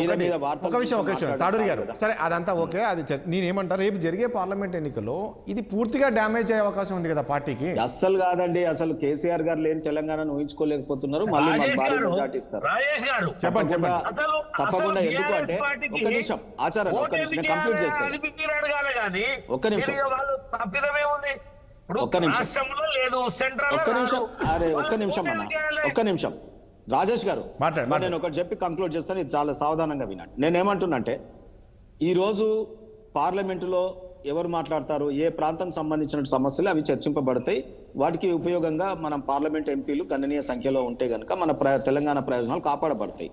ఒక విషయం తాడూరి గారు, సరే అదంతా ఓకే, అది నేనేమంటారు, రేపు జరిగే పార్లమెంట్ ఎన్నికల్లో ఇది పూర్తిగా డ్యామేజ్ అయ్యే అవకాశం ఉంది కదా పార్టీకి. అస్సలు కాదండి, అసలు కేసీఆర్ గారు లేని తెలంగాణను ఊహించుకోలేకపోతున్నారు. మళ్ళీ మాకు భారీ మెజార్టీ ఇస్తారు. చెప్పండి తప్పకుండా. ఎందుకు అంటే ఒక్క నిమిషం ఆచారం, ఒక్క నిమిషం నేను కంప్లీట్ చేస్తాను. ఒక్క నిమిషం ఒక్క నిమిషం రాజేష్ గారు, నేను ఒకటి చెప్పి కంక్లూడ్ చేస్తాను, ఇది చాలా సావధానంగా వినండి. నేనేమంటున్నంటే ఈరోజు పార్లమెంటులో ఎవరు మాట్లాడతారు, ఏ ప్రాంతం సంబంధించిన సమస్యలు అవి చర్చింపబడతాయి. వాటికి ఉపయోగంగా మనం పార్లమెంట్ ఎంపీలు గణనీయ సంఖ్యలో ఉంటే గనక మన తెలంగాణ ప్రయోజనాలు కాపాడబడతాయి.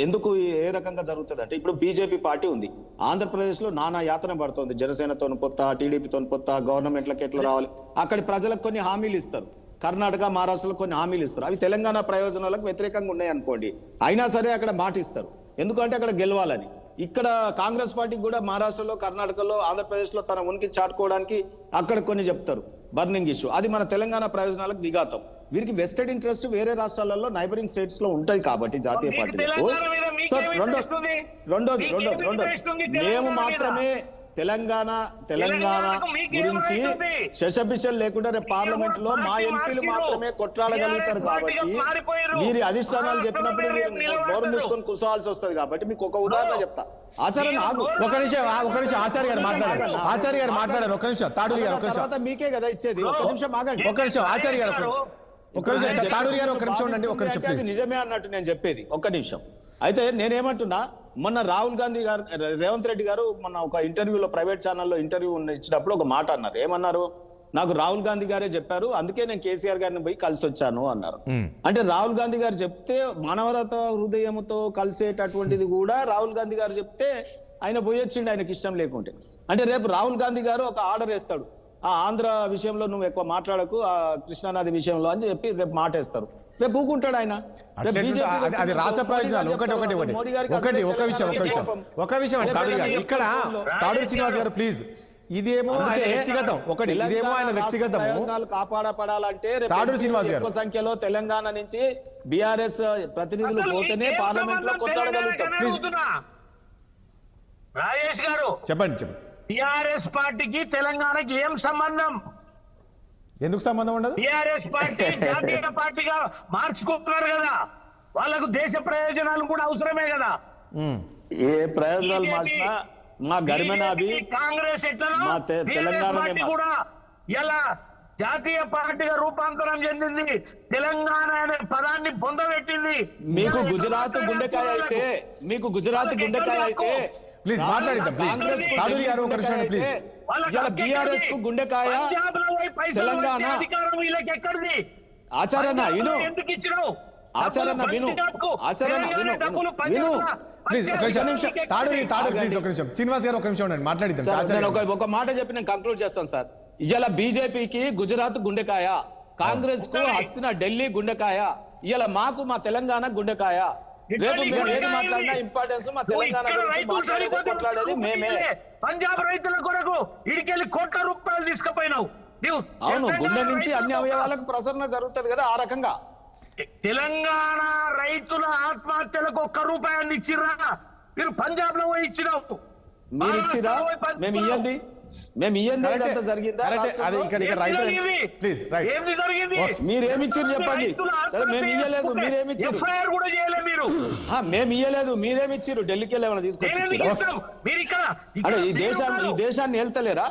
ఎందుకు ఏ రకంగా జరుగుతుంది అంటే ఇప్పుడు బీజేపీ పార్టీ ఉంది, ఆంధ్రప్రదేశ్లో నానా యాతన పడుతుంది, జనసేనతో పొత్త, టీడీపీతో పొత్త, గవర్నమెంట్లకు ఎట్లా రావాలి, అక్కడి ప్రజలకు కొన్ని హామీలు ఇస్తారు, కర్ణాటక మహారాష్ట్రలో కొన్ని హామీలు ఇస్తారు, అవి తెలంగాణ ప్రయోజనాలకు వ్యతిరేకంగా ఉన్నాయి అనుకోండి, అయినా సరే అక్కడ మాట ఇస్తారు, ఎందుకంటే అక్కడ గెలవాలని. ఇక్కడ కాంగ్రెస్ పార్టీకి కూడా మహారాష్ట్రలో, కర్ణాటకలో, ఆంధ్రప్రదేశ్లో తన ఉనికి చాటుకోవడానికి అక్కడ కొన్ని చెప్తారు, బర్నింగ్ ఇష్యూ, అది మన తెలంగాణ ప్రయోజనాలకు విఘాతం. వీరికి వెస్టెడ్ ఇంట్రెస్ట్ వేరే రాష్ట్రాలలో నైబరింగ్ స్టేట్స్ లో ఉంటాయి కాబట్టి జాతీయ పార్టీలకు. రెండోది మేము మాత్రమే తెలంగాణ గురించి శశబిషలు లేకుండా రేపు పార్లమెంట్ లో మా ఎంపీలు మాత్రమే కొట్లాడగలుగుతారు కాబట్టి వీరి అధిష్టానాలు చెప్పినప్పుడు మీరు నోరు మూసుకొని కూర్చోవాల్సి వస్తుంది. కాబట్టి మీకు ఒక ఉదాహరణ చెప్తా. ఆచార్య ఒక నిమిషం ఆచార్య గారు మాట్లాడారు. ఒక నిమిషం తాడూరి గారు, తర్వాత మీకే కదా ఇచ్చేది. ఒక నిమిషం ఆగండి. ఒక నిమిషం ఆచార్య గారు, ఒక నిమిషం తాడూరి గారు, ఒక నిమిషం ఉండండి. ఒక నిమిషం అది నిజమే అన్నట్టు నేను చెప్పేది. ఒక్క నిమిషం. అయితే నేనేమంటున్నా, మొన్న రాహుల్ గాంధీ గారు, రేవంత్ రెడ్డి గారు మొన్న ఒక ఇంటర్వ్యూలో, ప్రైవేట్ ఛానల్లో ఇంటర్వ్యూ ఇచ్చినప్పుడు ఒక మాట అన్నారు. ఏమన్నారు? నాకు రాహుల్ గాంధీ గారే చెప్పారు, అందుకే నేను కేసీఆర్ గారిని పోయి కలిసి వచ్చాను అన్నారు. అంటే రాహుల్ గాంధీ గారు చెప్తే మానవరత హృదయంతో కలిసేటటువంటిది కూడా రాహుల్ గాంధీ గారు చెప్తే ఆయన పోయొచ్చిండు, ఆయనకి ఇష్టం లేకుంటే. అంటే రేపు రాహుల్ గాంధీ గారు ఒక ఆర్డర్ వేస్తాడు, ఆ ఆంధ్ర విషయంలో నువ్వు ఎక్కువ మాట్లాడకు, ఆ కృష్ణానది విషయంలో అని చెప్పి రేపు మాట వేస్తారు. రేపు ఊకుంటాడు ఆయన. అది రాష్ట్ర ప్రయోజనాలు. ఒక విషయం ఇక్కడ తాడూరి శ్రీనివాస్ గారు ప్లీజ్, ఇదేమో ఆయన వ్యక్తిగతం, ఇదేమో ఆయన వ్యక్తిగతం కాపాడపడాలంటే తాడూరి శ్రీనివాస్ గారు ఎక్కువ సంఖ్యలో తెలంగాణ నుంచి బీఆర్ఎస్ ప్రతినిధులు పోతేనే పార్లమెంట్ లో కొట్లాడగలుగుతాం. ప్లీజ్ రాజేష్ గారు చెప్పండి. టిఆర్ఎస్ పార్టీకి తెలంగాణకి ఏం సంబంధం? ఎందుకు సంబంధం ఉండదు? టిఆర్ఎస్ పార్టీ జాతీయ పార్టీగా మార్చుకుంటున్నారు కదా, వాళ్ళకు దేశ ప్రయోజనాలు కూడా అవసరమే కదా. ఏ ప్రయోజనాలు మార్చినా మా గరిమనాభి కాంగ్రెస్ ఎట్లా తెలంగాణ కూడా ఎలా జాతీయ పార్టీగా రూపాంతరం చెందింది, తెలంగాణ అనే పదాన్ని పొందబెట్టింది. మీకు గుజరాత్ గుండెకాయ అయితే ప్లీజ్ మాట్లాడిద్దాం. తాడూరి గారు ఒక నిమిషం ప్లీజ్. బీఆర్ఎస్ కు గుండెకాయ తెలంగాణ. ఆచార్యన్న విను, ఆచార్యన్న విను, ఆచార్యన్న విను ప్లీజ్ ఒక నిమిషం. తాడూరి ప్లీజ్ ఒక నిమిషం. శ్రీనివాస్ గారు ఒక నిమిషం ఉండండి, మాట్లాడిద్దాం. ఒక మాట చెప్పి నేను కంక్లూడ్ చేస్తాను సార్. ఇవాళ బీజేపీకి గుజరాత్ గుండెకాయ, కాంగ్రెస్ కు హస్తిన ఢిల్లీ గుండెకాయ, ఇవాళ మాకు మా తెలంగాణ గుండెకాయ. రేపు మేము ఏది మాట్లాడినా ఇంపార్టెన్స్ మా తెలంగాణ గురించి కొట్లాడేది మేమే. పంజాబ్ రైతుల కొరకు ఇడికెళ్ళి కోట్ల రూపాయలు తీసుకుపోయినావు. అవును, గుండె నుంచి అన్ని అవయవాలకు ప్రసరణ జరుగుతుంది కదా, ఆ రకంగా. తెలంగాణ రైతుల ఆత్మహత్యలకు ₹1 ఇచ్చిర్రా? మీరు పంజాబ్ లో పోయి ఇచ్చినావు. మీరు ఇచ్చిరా? మేము ఇయ్యండి జరిగిందా? మీరేమిచ్చారు చెప్పండి. సరే మేము ఇయ్యలేదు, మీరేమిచ్చారు? మేము ఇయ్యలేదు, మీరేమిచ్చారు? ఢిల్లీకి వెళ్ళి ఏమైనా తీసుకొచ్చి అదే ఈ దేశాన్ని వెళ్తలేరా?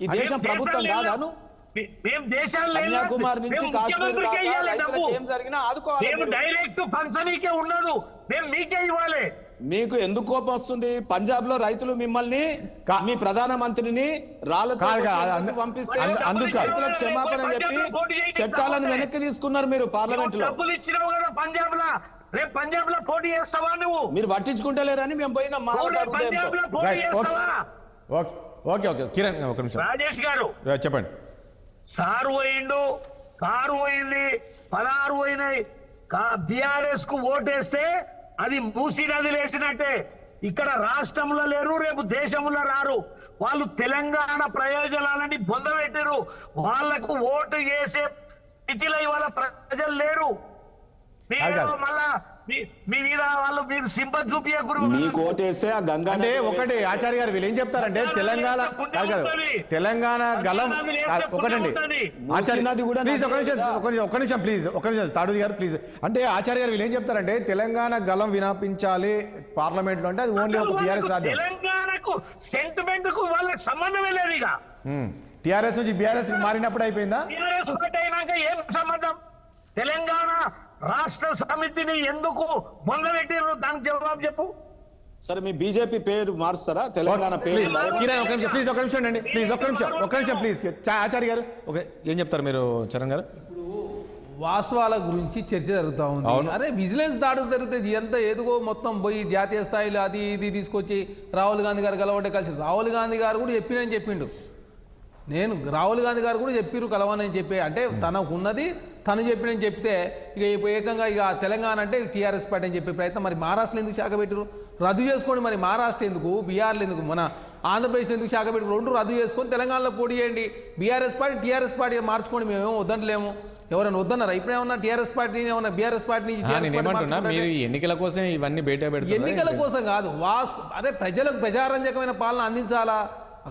ఈ దేశం ప్రభుత్వం కాదాను? మేము దేశాల్లో కన్యాకుమారి నుంచి కాశ్మీర్ దాకా రైతులకు ఏం జరిగినా ఆదుకోవాలి. మేము డైరెక్ట్ పంచనీకే ఉన్నది, మేము మీకే ఇవ్వాలి. మీకు ఎందుకు కోపం వస్తుంది? పంజాబ్ లో రైతులు మిమ్మల్ని మీ ప్రధానమంత్రిని రాళ్లతో పంపిస్తే రైతులకు క్షమాపణ చెప్పి చట్టాలను వెనక్కి తీసుకున్నారు మీరు పార్లమెంట్ లో. డబ్బులు ఇచ్చినావు కదా పంజాబ్ లో, రేపు పంజాబ్ లో పోటీ చేస్తావా నువ్వు? మీరు పట్టించుకుంటలేరని మేము పోయినా పంజాబ్ లో పోటీ చేస్తావా? ఓకే ఓకే కిరణ్ ఒక నిమిషం. రాజేష్ గారు చెప్పండి. కారు పోయిండు, కారు పోయింది, 16 పోయినాయి. బిఆర్ఎస్ కు ఓటేస్తే అది మూసీ నదిలో వేసినట్టే. ఇక్కడ రాష్ట్రంలో లేరు, రేపు దేశంలో రారు. వాళ్ళు తెలంగాణ ప్రయోజనాలని పొందబెట్టారు. వాళ్లకు ఓటు వేసే స్థితిలో ఇవాళ ప్రజలు లేరు. మళ్ళా మీ మీద వాళ్ళు మీరు సింపతి చూపించకూరు. మీకు ఓటేస్తే ఆ గంగా అంటే ఒకటి ఆచార్య గారు వీళ్ళు ఏం చెప్తారంటే తెలంగాణ తెలంగాణ గలం ఒకటండి ఆచార్య ప్లీజ్ ఒక నిమిషం ప్లీజ్ తాడు గారు ప్లీజ్. అంటే ఆచార్య గారు వీళ్ళు ఏం చెప్తారంటే తెలంగాణ గలం వినిపించాలి పార్లమెంట్ లో, అంటే అది ఓన్లీ ఒక టీఆర్ఎస్ సాధ్యం. తెలంగాణకు సెంటిమెంట్ కు వాళ్ళకి సంబంధమే లేదు. ఇక టీఆర్ఎస్ నుంచి బీఆర్ఎస్ మారినప్పుడు అయిపోయిందా? టీఆర్ఎస్ ఒకటైనాక ఏం సంబంధం? తెలంగాణ రాష్ట్ర సమితిని ఎందుకు పొందబెట్టారు? దానికి జవాబు చెప్పు. సరే మీ బీజేపీ పేరు మారుస్తారా? తెలంగాణ పేరు కిరణ్ ఒక నిమిషం ప్లీజ్, ఒక నిమిషం అండి ప్లీజ్, ఒక నిమిషం ప్లీజ్. ఆచార్య గారు ఏం చెప్తారు మీరు చరణ్ గారు? ఇప్పుడు వాస్తవాల గురించి చర్చ జరుగుతూ ఉంది. అరే విజిలెన్స్ దాడులు జరుగుతుంది ఎంత ఏదుగో మొత్తం పోయి జాతీయ స్థాయిలో అది ఇది తీసుకొచ్చి రాహుల్ గాంధీ గారు కలవంటే కలిసి రాహుల్ గాంధీ గారు కూడా చెప్పినని చెప్పిండు. నేను రాహుల్ గాంధీ గారు కూడా చెప్పిరు కలవని చెప్పి, అంటే తనకు ఉన్నది తను చెప్పినని చెప్తే ఇక ఏకంగా ఇక తెలంగాణ అంటే టీఆర్ఎస్ పార్టీ అని చెప్పే ప్రయత్నం. మరి మహారాష్ట్రలో ఎందుకు శాఖ పెట్టారు? రద్దు చేసుకోండి. మరి మహారాష్ట్ర ఎందుకు, బీహార్లో ఎందుకు, మన ఆంధ్రప్రదేశ్లో ఎందుకు శాఖ పెట్టారు? రెండు రద్దు చేసుకొని తెలంగాణలో పోటీ చేయండి. బీఆర్ఎస్ పార్టీ టీఆర్ఎస్ పార్టీ మార్చుకోండి. మేమేమో వద్దంటలేము. ఎవరైనా వద్దన్నారా? ఇప్పుడే ఉన్నా టీఆర్ఎస్ పార్టీని ఏమన్నా బీఆర్ఎస్ పార్టీని ఎన్నికల కోసం ఇవన్నీ బయట పెడతారు. ఎన్నికల కోసం కాదు, అరే ప్రజలకు ప్రజారంజకమైన పాలన అందించాలా.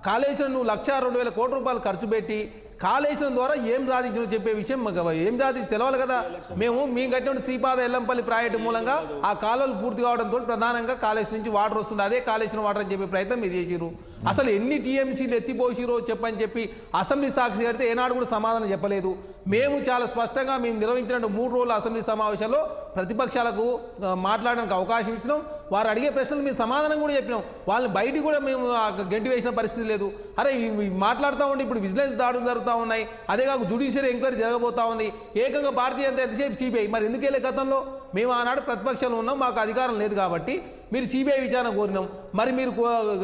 కాళేశ్వరం నువ్వు 1,02,000 కోట్ల రూపాయలు ఖర్చు పెట్టి కాళేశ్వరం ద్వారా ఏం సాధించడం చెప్పే విషయం ఏం సాధించి తెలవాలి కదా. మేము కట్టిన శ్రీపాద ఎల్లంపల్లి ప్రాజెక్టు మూలంగా ఆ కాలువలు పూర్తి కావడంతో ప్రధానంగా కాళేశ్వరం నుంచి వాటర్ వస్తుంది. అదే కాళేశ్వరం వాటర్ అని చెప్పే ప్రయత్నం మీరు చేసిరు. అసలు ఎన్ని టీఎంసీలు ఎత్తిపోసిరో చెప్పని చెప్పి అసెంబ్లీ సాక్షి కడితే ఏనాడు కూడా సమాధానం చెప్పలేదు. మేము చాలా స్పష్టంగా మేము నిర్వహించిన 3 రోజుల అసెంబ్లీ సమావేశాల్లో ప్రతిపక్షాలకు మాట్లాడడానికి అవకాశం ఇచ్చినాం. వారు అడిగే ప్రశ్నలు మేము సమాధానం కూడా చెప్పినాం. వాళ్ళని బయటికి కూడా మేము గంటి వేసిన పరిస్థితి లేదు. అరే మాట్లాడుతూ ఉండి ఇప్పుడు విజిలెన్స్ దాడులు జరుగుతూ ఉన్నాయి, అదే కాక జ్యుడిషియరీ ఎంక్వైరీ జరగబోతా ఉంది. ఏకంగా భారతీయ జనతా ఎంతసేపు సిబిఐ. మరి ఎందుకు వెళ్ళే గతంలో మేము ఆనాడు ప్రతిపక్షంలో ఉన్నాం, మాకు అధికారం లేదు కాబట్టి మీరు సిబిఐ విచారణ కోరినాం. మరి మీరు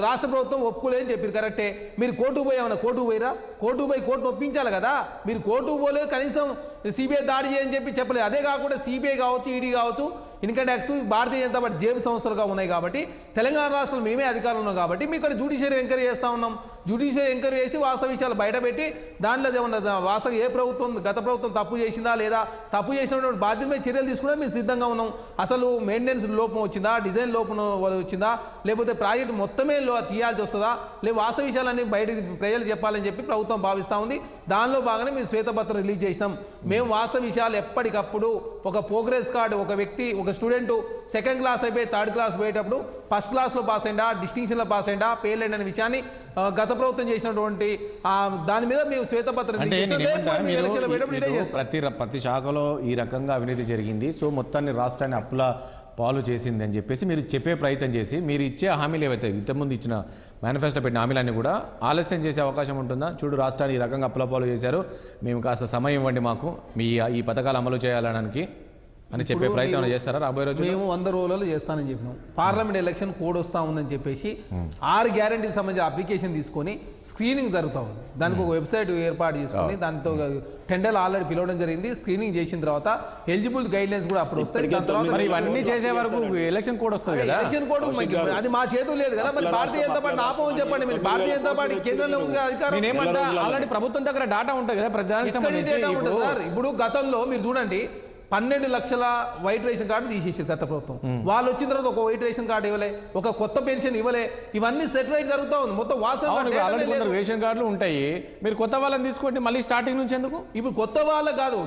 రాష్ట్ర ప్రభుత్వం ఒప్పుకోలేదని చెప్పారు. కరెక్టే. మీరు కోర్టుకు పోయామన్నా, కోర్టుకు పోయిరా? కోర్టుకు పోయి కోర్టును ఒప్పించాలి కదా. మీరు కోర్టుకు పోలేదు, కనీసం సిబిఐ దాడి చేయని చెప్పి చెప్పలేదు. అదే కాకుండా సిబిఐ కావచ్చు, ఈడీ కావచ్చు, income tax Bharatiya Janata party జేబు సంస్థలుగా ఉన్నాయి కాబట్టి తెలంగాణ రాష్ట్రంలో మేమే అధికారంలో ఉన్నాం కాబట్టి మీ ఇక్కడ జ్యుడిషియరీ ఎంక్వైరీ చేస్తూ ఉన్నాం. జ్యుడిషియరీ ఎంక్వైరీ చేసి వాస్తవ విషయాలు బయటపెట్టి దాంట్లో ఏమన్నా వాస్తవ ఏ ప్రభుత్వం గత ప్రభుత్వం తప్పు చేసిందా లేదా తప్పు చేసినటువంటి బాధ్యత చర్యలు తీసుకునే మేము సిద్ధంగా ఉన్నాం. అసలు మెయింటెనెన్స్ లోపం వచ్చిందా, డిజైన్ లోపం వచ్చిందా, లేకపోతే ప్రాజెక్ట్ మొత్తమే తీయాల్సి వస్తుందా, లేదా వాస్తవ విషయాలన్నీ బయటకు ప్రజలు చెప్పాలని చెప్పి ప్రభుత్వం భావిస్తూ ఉంది. దానిలో భాగంగా మేము శ్వేతపత్రం రిలీజ్ చేసినాం. మేము వాస్తవ విషయాలు ఎప్పటికప్పుడు ఒక ప్రోగ్రెస్ కార్డు, ఒక వ్యక్తి ఒక స్టూడెంట్ 2nd క్లాస్ అయిపోయి 3rd క్లాస్ పోయేటప్పుడు 1st క్లాస్లో పాస్ అయిందా, డిస్టింక్షన్లో పాస్ అయిందా, ఫెయిల్ అయిందా అనే విషయాన్ని గత ప్రభుత్వం చేసినటువంటి దాని మీద మేము శ్వేతపత్రం ప్రతి శాఖలో ఈ రకంగా అవినీతి జరిగింది, సో మొత్తాన్ని రాష్ట్రాన్ని అప్పుల పాలు చేసింది అని చెప్పేసి మీరు చెప్పే ప్రయత్నం చేసి మీరు ఇచ్చే హామీలు ఏవైతే ఇంతకుముందు ఇచ్చిన మేనిఫెస్టో పెట్టిన హామీలన్నీ కూడా ఆలస్యం చేసే అవకాశం ఉంటుందా? చూడు రాష్ట్రాన్ని ఈ రకంగా అప్పుల పాలు చేశారు, మేము కాస్త సమయం ఇవ్వండి మాకు ఈ పథకాలు అమలు చేయాలనడానికి అని చెప్పే ప్రయత్నం చేస్తారా రాబోయే రోజు? మేము 100 రోజులలో చేస్తానని చెప్పినాం. పార్లమెంట్ ఎలక్షన్ కోడ్ వస్తూ ఉందని చెప్పేసి 6 గ్యారెంటీకి సంబంధించిన అప్లికేషన్ తీసుకొని స్క్రీనింగ్ జరుగుతూ ఉంది. దానికి ఒక వెబ్సైట్ ఏర్పాటు చేసుకొని దాంతో టెండర్లు ఆల్రెడీ పిలవడం జరిగింది. స్క్రీనింగ్ చేసిన తర్వాత ఎలిజిబుల్ గైడ్ లైన్స్ కూడా అప్పుడు వస్తాయి. దాని తర్వాత ఇవన్నీ చేసే వరకు ఎలక్షన్ కోడ్ వస్తుంది కదా. ఎలక్షన్ కోడ్ అది మా చేతులు లేదు కదా. మరి భారతీయ జనతా పార్టీ ఆపమని చెప్పండి. మీరు భారతీయ జనతా పార్టీ కేంద్రంలో ఉంది అధికారం. ఆల్రెడీ ప్రభుత్వం దగ్గర డాటా ఉంటుంది కదా ప్రధానికి సంబంధించి. ఇప్పుడు గతంలో మీరు చూడండి 12 లక్షల వైట్ రేషన్ కార్డు తీసేసారు గత ప్రభుత్వం. వాళ్ళు వచ్చిన తర్వాత ఒక వైట్ రేషన్ కార్డు ఇవ్వలే, ఒక కొత్త పెన్షన్ ఇవ్వలే. ఇవన్నీ సెటిలైట్ జరుగుతూ ఉంది మొత్తం. వాస్తవం రేషన్ కార్డులు ఉంటాయి, మీరు కొత్త వాళ్ళని తీసుకోండి మళ్ళీ స్టార్టింగ్ నుంచి ఎందుకు? ఇప్పుడు కొత్త వాళ్ళ కాదు,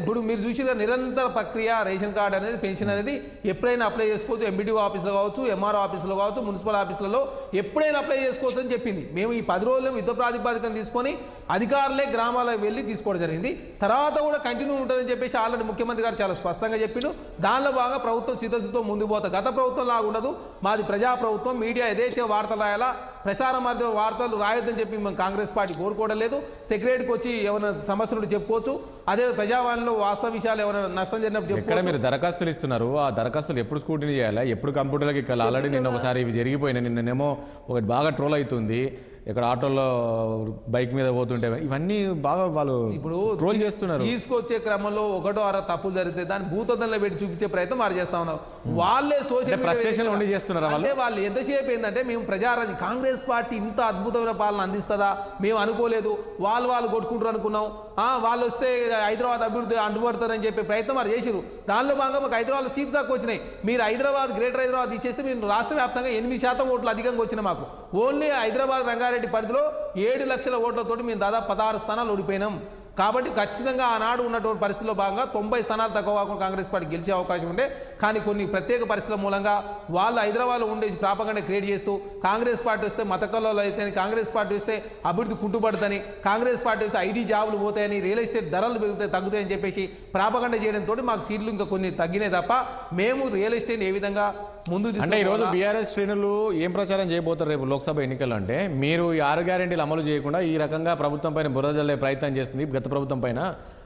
ఇప్పుడు మీరు చూసిన నిరంతర ప్రక్రియ రేషన్ కార్డు అనేది, పెన్షన్ అనేది ఎప్పుడైనా అప్లై చేసుకోవచ్చు. ఎంబీడీఓ ఆఫీసులో కావచ్చు, ఎంఆర్ఓ ఆఫీసులో కావచ్చు, మున్సిపల్ ఆఫీసులలో ఎప్పుడైనా అప్లై చేసుకోవచ్చు అని చెప్పింది. మేము ఈ 10 రోజులు యుద్ధ ప్రాతిపదికన తీసుకొని అధికారులే గ్రామాలకు వెళ్ళి తీసుకోవడం జరిగింది. తర్వాత కూడా కంటిన్యూ ఉంటుందని చెప్పేసి ఆల్రెడీ ముఖ్యమంత్రి గారు చాలా స్పష్టంగా చెప్పిండు. దానిలో బాగా ప్రభుత్వం చిత్తశుద్ధితో ముందుకు పోతా. గత ప్రభుత్వం లాగా ఉండదు, మాది ప్రజా ప్రభుత్వం. మీడియా యథేచ్ఛ వార్తలు రాయాలా, ప్రసార మాధ్యమ వార్తలు రాయొద్దని చెప్పి మేము కాంగ్రెస్ పార్టీ కోరుకోవడం లేదు. సెక్రటరీకి వచ్చి ఏమైనా సమస్యలు చెప్పుకోవచ్చు, అదే ప్రజావాణిలో వాస్తవ విషయాలు ఏమైనా నష్టం జరిగినప్పుడు చెప్పుకోవచ్చు. మీరు దరఖాస్తులు ఇస్తున్నారు, ఆ దరఖాస్తులు ఎప్పుడు స్క్రూటినీ చేయాలా, ఎప్పుడు కంప్యూటర్లకి ఎక్కాలి? ఆల్రెడీ నిన్న ఒకసారి ఇవి జరిగిపోయినాయి. నిన్నేమో ఒకటి బాగా ట్రోల్ అవుతుంది, ఇక్కడ ఆటోలో బైక్ మీద పోతుంటే ఇవన్నీ బాగా వాళ్ళు ఇప్పుడు ట్రోల్ చేస్తున్నారు. తీసుకొచ్చే క్రమంలో ఒకటో అర తప్పులు జరిగితే దాన్ని భూతద్దంలో పెట్టి చూపించే ప్రయత్నం వారు చేస్తా ఉన్నారు. వాళ్ళే సోషల్ ఫ్రస్ట్రేషన్ ఉండి చేస్తున్నారు. అంటే వాళ్ళు ఎంతసేపు ఏంటంటే మేము ప్రజారాజ్యం కాంగ్రెస్ పార్టీ ఇంత అద్భుతమైన పాలన అందిస్తుందా మేము అనుకోలేదు, వాళ్ళు కొట్టుకుంటారు అనుకున్నాం. వాళ్ళు వస్తే హైదరాబాద్ అభివృద్ధి అంటుపడతారని చెప్పే ప్రయత్నం వారు చేసిరు. దానిలో భాగంగా మాకు హైదరాబాద్ సీట్ దాకా వచ్చినాయి. మీరు హైదరాబాద్ గ్రేటర్ హైదరాబాద్ తీసేస్తే మీరు రాష్ట్ర వ్యాప్తంగా 8% ఓట్లు అధికంగా వచ్చినాయి. మాకు ఓన్లీ హైదరాబాద్ రంగారెడ్డి పరిధిలో 7 లక్షల ఓట్లతోటి మేము దాదాపు 16 స్థానాలు ఓడిపోయినాం. కాబట్టి ఖచ్చితంగా ఆనాడు ఉన్నటువంటి పరిస్థితుల్లో భాగంగా 90 స్థానాలు తక్కువ కాకుండా కాంగ్రెస్ పార్టీ గెలిచే అవకాశం ఉండే. కానీ కొన్ని ప్రత్యేక పరిస్థితుల మూలంగా వాళ్ళు హైదరాబాద్లో ఉండేసి ప్రాపగండా క్రియేట్ చేస్తూ కాంగ్రెస్ పార్టీ వస్తే మత కల్లోలు అయితే, కాంగ్రెస్ పార్టీ వస్తే అభివృద్ధి కుంటుపడుతుందని, కాంగ్రెస్ పార్టీ వస్తే ఐటీ జాబులు పోతాయని, రియల్ ఎస్టేట్ ధరలు పెరుగుతాయి తగ్గుతాయని చెప్పేసి ప్రాపగండా చేయడంతో మాకు సీట్లు ఇంకా కొన్ని తగ్గినాయి తప్ప మేము రియల్ ఎస్టేట్ ఏ విధంగా ముందు అంటే ఈరోజు బీఆర్ఎస్ శ్రేణులు ఏం ప్రచారం చేయబోతారు రేపు లోక్సభ ఎన్నికలు అంటే, మీరు ఈ 6 గ్యారెంటీలు అమలు చేయకుండా ఈ రకంగా ప్రభుత్వం పైన బురద జల్లే ప్రయత్నం చేస్తుంది గత ప్రభుత్వం పైన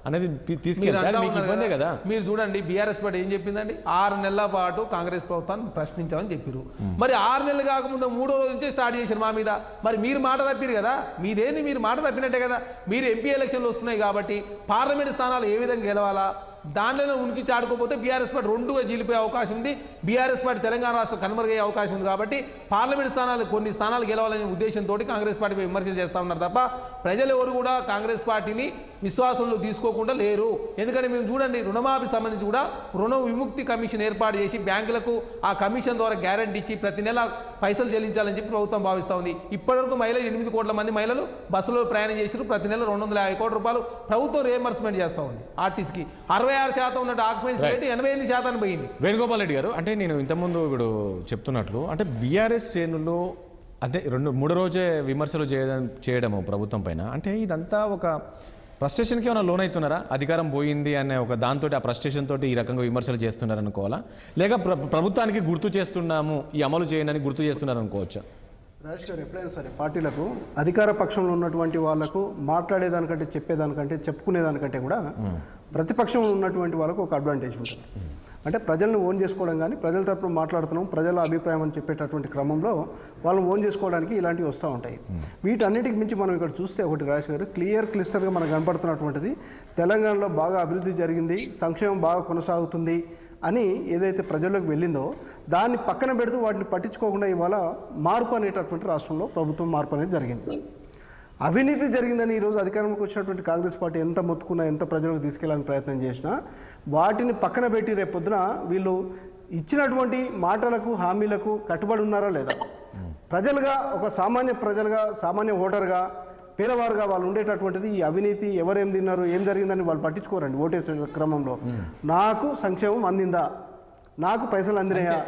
అనేది తీసుకెళ్తారు, మీకు ఇబ్బందే కదా? మీరు చూడండి బీఆర్ఎస్ పార్టీ ఏం చెప్పిందండి, 6 నెలల పాటు కాంగ్రెస్ ప్రభుత్వాన్ని ప్రశ్నించామని చెప్పారు. మరి 6 నెలలు కాకముందు 3వ రోజు నుంచే స్టార్ట్ చేశారు మా మీద. మరి మీరు మాట తప్పారు కదా, మీదేంది, మీరు మాట తప్పినట్టే కదా. మీరు ఎంపీ ఎలక్షన్లు వస్తున్నాయి కాబట్టి పార్లమెంట్ స్థానాలు ఏ విధంగా గెలవాలా దాంట్లో ఉనికి చాడుకోపోతే బీఆర్ఎస్ పార్టీ 2గా జీలిపోయే అవకాశం ఉంది. బీఆర్ఎస్ పార్టీ తెలంగాణ రాష్ట్రం కనుమరుగయ్యే అవకాశం ఉంది. కాబట్టి పార్లమెంట్ స్థానాలు కొన్ని స్థానాలు గెలవాలనే ఉద్దేశంతో కాంగ్రెస్ పార్టీ విమర్శలు చేస్తూ ఉన్నారు తప్ప ప్రజలు ఎవరు కూడా కాంగ్రెస్ పార్టీని విశ్వాసంలో తీసుకోకుండా లేరు. ఎందుకంటే మేము చూడండి రుణమాఫీ సంబంధించి కూడా రుణ విముక్తి కమిషన్ ఏర్పాటు చేసి బ్యాంకులకు ఆ కమిషన్ ద్వారా గ్యారంటీ ఇచ్చి ప్రతి నెల పైసలు చెల్లించాలని చెప్పి ప్రభుత్వం భావిస్తూ ఉంది. ఇప్పటివరకు మహిళలు 8 కోట్ల మంది మహిళలు బస్సులో ప్రయాణం చేశారు. ప్రతి నెల 250 కోట్ల రూపాయలు ప్రభుత్వం రియంబర్స్మెంట్ చేస్తూ ఉంది. ఆర్టీసీకి 66% ఉన్న ఆక్యుపెన్సీ రేట్ 88% పోయింది. వేణుగోపాల్ రెడ్డి గారు, అంటే నేను ఇంతకుముందు ఇప్పుడు చెప్తున్నట్లు అంటే బీఆర్ఎస్ శ్రేణులు అంటే 2-3 రోజే విమర్శలు చేయడము ప్రభుత్వం పైన, అంటే ఇదంతా ఒక ఫ్రస్ట్రేషన్కి ఏమైనా లోన్ అవుతున్నారా? అధికారం పోయింది అనే ఒక దాంతో ఆ ఫ్రస్ట్రేషన్ తోటి ఈ రకంగా విమర్శలు చేస్తున్నారు అనుకోవాలా, లేక ప్రభుత్వానికి గుర్తు చేస్తున్నాము ఈ అమలు చేయండి గుర్తు చేస్తున్నారు అనుకోవచ్చా? రాజేష్ గారు, ఎప్పుడైనా సరే పార్టీలకు అధికార పక్షంలో ఉన్నటువంటి వాళ్లకు మాట్లాడేదానికంటే చెప్పేదానికంటే చెప్పుకునేదానికంటే కూడా ప్రతిపక్షంలో ఉన్నటువంటి వాళ్ళకు ఒక అడ్వాంటేజ్ ఉంటుంది. అంటే ప్రజలను ఓన్ చేసుకోవడం కానీ, ప్రజల తరపున మాట్లాడుతున్నాం, ప్రజల అభిప్రాయం అని చెప్పేటటువంటి క్రమంలో వాళ్ళని ఓన్ చేసుకోవడానికి ఇలాంటివి వస్తూ ఉంటాయి. వీటన్నిటికి మించి మనం ఇక్కడ చూస్తే ఒకటి రాజేష్ గారు, క్లియర్గా మనకు కనపడుతున్నటువంటిది తెలంగాణలో బాగా అభివృద్ధి జరిగింది, సంక్షేమం బాగా కొనసాగుతుంది అని ఏదైతే ప్రజల్లోకి వెళ్ళిందో దాన్ని పక్కన పెడుతూ వాటిని పట్టించుకోకుండా ఇవాళ మార్పు అనేటటువంటి రాష్ట్రంలో ప్రభుత్వం మార్పు అనేది జరిగింది. అవినీతి జరిగిందని ఈరోజు అధికారంలోకి వచ్చినటువంటి కాంగ్రెస్ పార్టీ ఎంత మొత్తుకున్నా, ఎంత ప్రజలకు తీసుకెళ్లాలని ప్రయత్నం చేసినా వాటిని పక్కన పెట్టి రేపొద్దున వీళ్ళు ఇచ్చినటువంటి మాటలకు హామీలకు కట్టుబడి ఉన్నారా లేదా, ప్రజలుగా ఒక సామాన్య ఓటర్గా పేదవారుగా వాళ్ళు ఉండేటటువంటిది ఈ అవినీతి ఎవరేం తిన్నారు ఏం జరిగిందని వాళ్ళు పట్టించుకోరండి. ఓటేసే క్రమంలో నాకు సంక్షేమం అందిందా, నాకు పైసలు అందినాయా,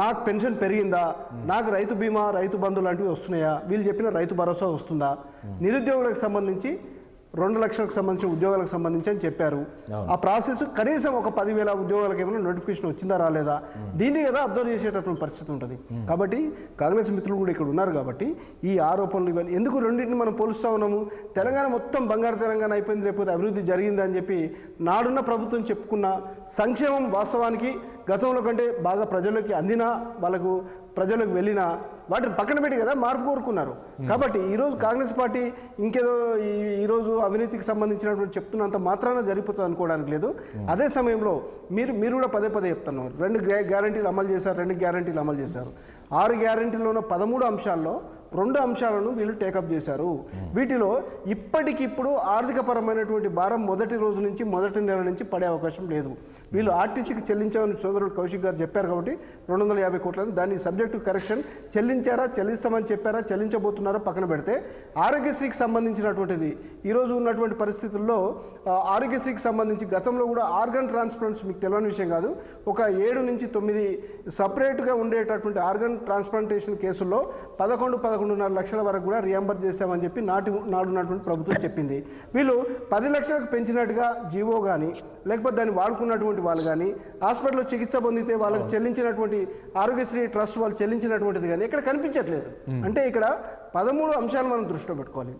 నాకు పెన్షన్ పెరిగిందా, నాకు రైతు బీమా రైతు బంధు లాంటివి వస్తున్నాయా, వీళ్ళు చెప్పిన రైతు భరోసా వస్తుందా, నిరుద్యోగులకు సంబంధించి 2 లక్షలకు సంబంధించిన ఉద్యోగాలకు సంబంధించి అని చెప్పారు. ఆ ప్రాసెస్ కనీసం ఒక 10,000 ఉద్యోగాలకు ఏమైనా నోటిఫికేషన్ వచ్చిందా రాలేదా, దీన్ని కదా అబ్జర్వ్ చేసేటటువంటి పరిస్థితి ఉంటుంది. కాబట్టి కాంగ్రెస్ మిత్రులు కూడా ఇక్కడ ఉన్నారు కాబట్టి ఈ ఆరోపణలు ఇవన్నీ ఎందుకు రెండింటిని మనం పోలుస్తూ ఉన్నాము. తెలంగాణ మొత్తం బంగారు తెలంగాణ అయిపోయింది, లేకపోతే అభివృద్ధి జరిగిందని చెప్పి నాడున్న ప్రభుత్వం చెప్పుకున్న సంక్షేమం వాస్తవానికి గతంలో కంటే బాగా ప్రజల్లోకి అందినా, వాళ్ళకు ప్రజలకు వెళ్ళినా వాటిని పక్కన పెట్టి కదా మార్పు కోరుకున్నారు. కాబట్టి ఈరోజు కాంగ్రెస్ పార్టీ ఇంకేదో ఈరోజు అవినీతికి సంబంధించినటువంటి చెప్తున్నంత మాత్రాన జరిగిపోతుంది అనుకోవడానికి లేదు. అదే సమయంలో మీరు కూడా పదే చెప్తున్నారు 2 గ్యారంటీలు అమలు చేశారు, 2 గ్యారంటీలు అమలు చేశారు. 6 గ్యారంటీలో ఉన్న 13 అంశాల్లో 2 అంశాలను వీళ్ళు టేకప్ చేశారు. వీటిలో ఇప్పటికిప్పుడు ఆర్థికపరమైనటువంటి భారం మొదటి రోజు నుంచి మొదటి నెల నుంచి పడే అవకాశం లేదు. వీళ్ళు ఆర్టీసీకి చెల్లించామని సోదరుడు కౌశిక్ గారు చెప్పారు కాబట్టి 250 కోట్లని దాన్ని సబ్జెక్టు కరెక్షన్ చెల్లించారా, చెల్లిస్తామని చెప్పారా, చెల్లించబోతున్నారా పక్కన పెడితే ఆరోగ్యశ్రీకి సంబంధించినటువంటిది ఈరోజు ఉన్నటువంటి పరిస్థితుల్లో ఆరోగ్యశ్రీకి సంబంధించి గతంలో కూడా ఆర్గన్ ట్రాన్స్ప్లాంట్స్ మీకు తెలియని విషయం కాదు, ఒక 7 నుంచి 9 సపరేట్గా ఉండేటటువంటి ఆర్గన్ ట్రాన్స్ప్లాంటేషన్ కేసుల్లో 11-11.5 లక్షల వరకు కూడా రియంబర్ చేస్తామని చెప్పి నాడున్నటువంటి ప్రభుత్వం చెప్పింది. వీళ్ళు 10 లక్షలకు పెంచినట్టుగా జీవో కానీ లేకపోతే దాన్ని వాడుకున్నటువంటి వాళ్ళు కానీ హాస్పిటల్లో చికిత్స పొందితే వాళ్ళకి చెల్లించినటువంటి ఆరోగ్యశ్రీ ట్రస్ట్ వాళ్ళు చెల్లించినటువంటిది కానీ ఇక్కడ కనిపించట్లేదు. అంటే ఇక్కడ 13 అంశాలు మనం దృష్టిలో పెట్టుకోవాలి.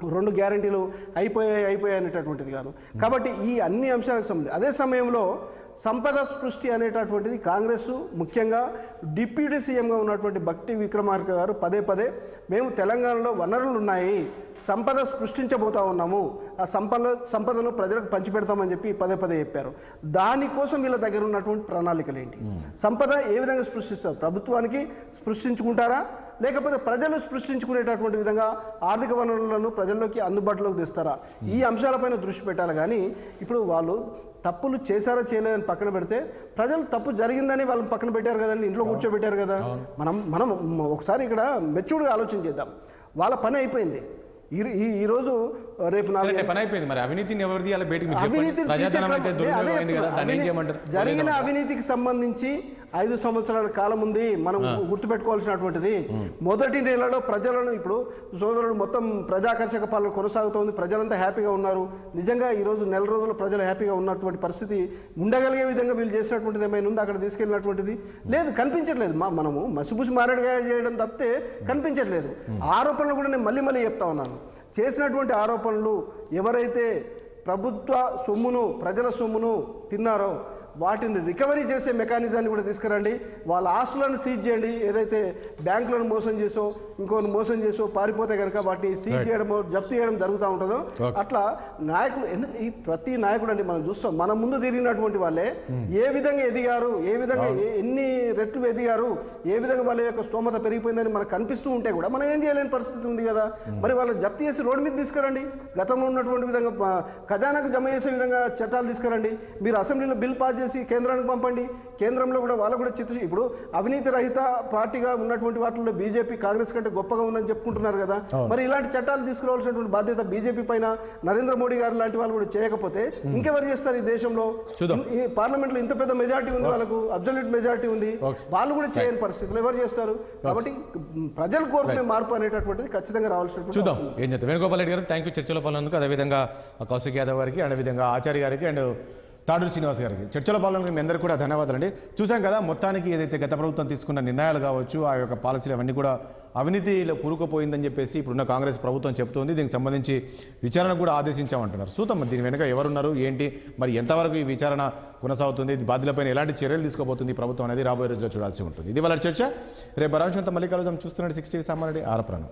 2 గ్యారంటీలు అయిపోయాయి అనేటటువంటిది కాదు. కాబట్టి ఈ అన్ని అంశాలకు సంబంధించి అదే సమయంలో సంపద సృష్టి అనేటటువంటిది కాంగ్రెస్ ముఖ్యంగా డిప్యూటీ సీఎంగా ఉన్నటువంటి భట్టి విక్రమార్క గారు పదే మేము తెలంగాణలో వనరులు ఉన్నాయి, సంపద సృష్టించబోతా ఉన్నాము, ఆ సంపదను ప్రజలకు పంచిపెడతామని చెప్పి పదే చెప్పారు. దానికోసం వీళ్ళ దగ్గర ఉన్నటువంటి ప్రణాళికలు ఏంటి, సంపద ఏ విధంగా సృష్టిస్తారు, ప్రభుత్వానికి సృష్టించుకుంటారా లేకపోతే ప్రజలు సృష్టించుకునేటటువంటి విధంగా ఆర్థిక వనరులను ప్రజల్లోకి అందుబాటులోకి తెస్తారా, ఈ అంశాలపైన దృష్టి పెట్టాలి. కానీ ఇప్పుడు వాళ్ళు తప్పులు చేశారో చేయలేదని పక్కన పెడితే ప్రజలు తప్పు జరిగిందని వాళ్ళని పక్కన పెట్టారు కదండి, ఇంట్లో కూర్చోబెట్టారు కదా. మనం ఒకసారి ఇక్కడ మెచ్యూర్డ్గా ఆలోచన చేద్దాం. వాళ్ళ పని అయిపోయింది. ఈరోజు రేపు పని అయిపోయింది. మరి అవినీతిని ఎవరిది అలా బయటికి జరిగిన అవినీతికి సంబంధించి 5 సంవత్సరాల కాలం ఉంది. మనం గుర్తుపెట్టుకోవాల్సినటువంటిది మొదటి నెలలో ప్రజలను ఇప్పుడు సోదరుడు మొత్తం ప్రజాకర్షక పాలన కొనసాగుతోంది, ప్రజలంతా హ్యాపీగా ఉన్నారు. నిజంగా ఈరోజు నెల రోజులు ప్రజలు హ్యాపీగా ఉన్నటువంటి పరిస్థితి ఉండగలిగే విధంగా వీళ్ళు చేసినటువంటిది ఏమైనా ఉంది అక్కడ తీసుకెళ్ళినటువంటిది లేదు, కనిపించట్లేదు. మనము మసిపూసి మారేడుగా చేయడం తప్పితే కనిపించట్లేదు. ఆరోపణలు కూడా నేను మళ్ళీ చెప్తా ఉన్నాను. చేసినటువంటి ఆరోపణలు ఎవరైతే ప్రభుత్వ సొమ్మును ప్రజల సొమ్మును తిన్నారో వాటిని రికవరీ చేసే మెకానిజాన్ని కూడా తీసుకురండి. వాళ్ళ ఆస్తులను సీజ్ చేయండి. ఏదైతే బ్యాంకులను మోసం చేసో ఇంకోని మోసం చేసో పారిపోతే కనుక వాటిని సీజ్ చేయడమో జప్తు చేయడం జరుగుతూ ఉంటుందో అట్లా నాయకులు ఈ ప్రతి నాయకుడు అండి మనం చూస్తాం మన ముందు తిరిగినటువంటి వాళ్ళే ఏ విధంగా ఎదిగారు, ఏ విధంగా ఎన్ని రెట్లు ఎదిగారు, ఏ విధంగా వాళ్ళ యొక్క స్తోమత పెరిగిపోయిందని మనకు కనిపిస్తూ ఉంటే కూడా మనం ఏం చేయలేని పరిస్థితి ఉంది కదా. మరి వాళ్ళని జప్తు చేసి రోడ్డు మీద తీసుకురండి. గతంలో ఉన్నటువంటి విధంగా ఖజానాకు జమ చేసే విధంగా చట్టాలు తీసుకురండి. మీరు అసెంబ్లీలో బిల్ పాస్ కేంద్రానికి పంపండి. కేంద్రంలో కూడా వాళ్ళు కూడా ఇప్పుడు అవినీతి రహిత పార్టీగా ఉన్నటువంటి వాటిల్లో బీజేపీ కాంగ్రెస్ కంటే గొప్పగా ఉందని చెప్పుకుంటున్నారు కదా. మరి ఇలాంటి చట్టాలు తీసుకురావాల్సినటువంటి బాధ్యత బీజేపీ పైన నరేంద్ర మోడీ గారు లాంటి వాళ్ళు కూడా చేయకపోతే ఇంకెవరు చేస్తారు? ఈ దేశంలో ఈ పార్లమెంట్ లో ఇంత పెద్ద మెజారిటీ ఉంది, వాళ్ళకు అబ్సల్యూట్ మెజారిటీ ఉంది, వాళ్ళు కూడా చేయని పరిస్థితులు ఎవరు చేస్తారు? కాబట్టి ప్రజలు కోరుకునే మార్పు అనేటటువంటిది ఖచ్చితంగా రావాల్సినటువంటి. చూద్దాం ఏం చేద్దాం. వేణుగోపాల్ రెడ్డి గారు థ్యాంక్ యూ చర్చలో పాల్గొన్నందుకు. అదేవిధంగా కౌశిక్ యాదవ్ గారికి, అదేవిధంగా ఆచార్య గారికి అండ్ తాడూరు శ్రీనివాస్ గారికి చర్చలో పాల్గొనడానికి మీ అందరికీ కూడా ధన్యవాదాలండి. చూసాం కదా మొత్తానికి ఏదైతే గత ప్రభుత్వం తీసుకున్న నిర్ణయాలు కావచ్చు, ఆ యొక్క పాలసీలు అవన్నీ కూడా అవినీతిలో కూరుకుపోయిందని చెప్పేసి ఇప్పుడున్న కాంగ్రెస్ ప్రభుత్వం చెప్తోంది. దీనికి సంబంధించి విచారణ కూడా ఆదేశించామంటున్నారు. చూద్దాం దీని వెనుక ఎవరున్నారు ఏంటి, మరి ఎంతవరకు ఈ విచారణ కొనసాగుతుంది, బాధ్యులపైన ఎలాంటి చర్యలు తీసుకోబోతుంది ప్రభుత్వం అనేది రాబోయే రోజుల్లో చూడాల్సి ఉంటుంది. ఇది వాళ్ళ చర్చ. రేపు బరాంశంతో మళ్ళీ కలుద్దాం. చూస్తున్నాడు 60 సామాన్యుడి ఆరప్రాణం.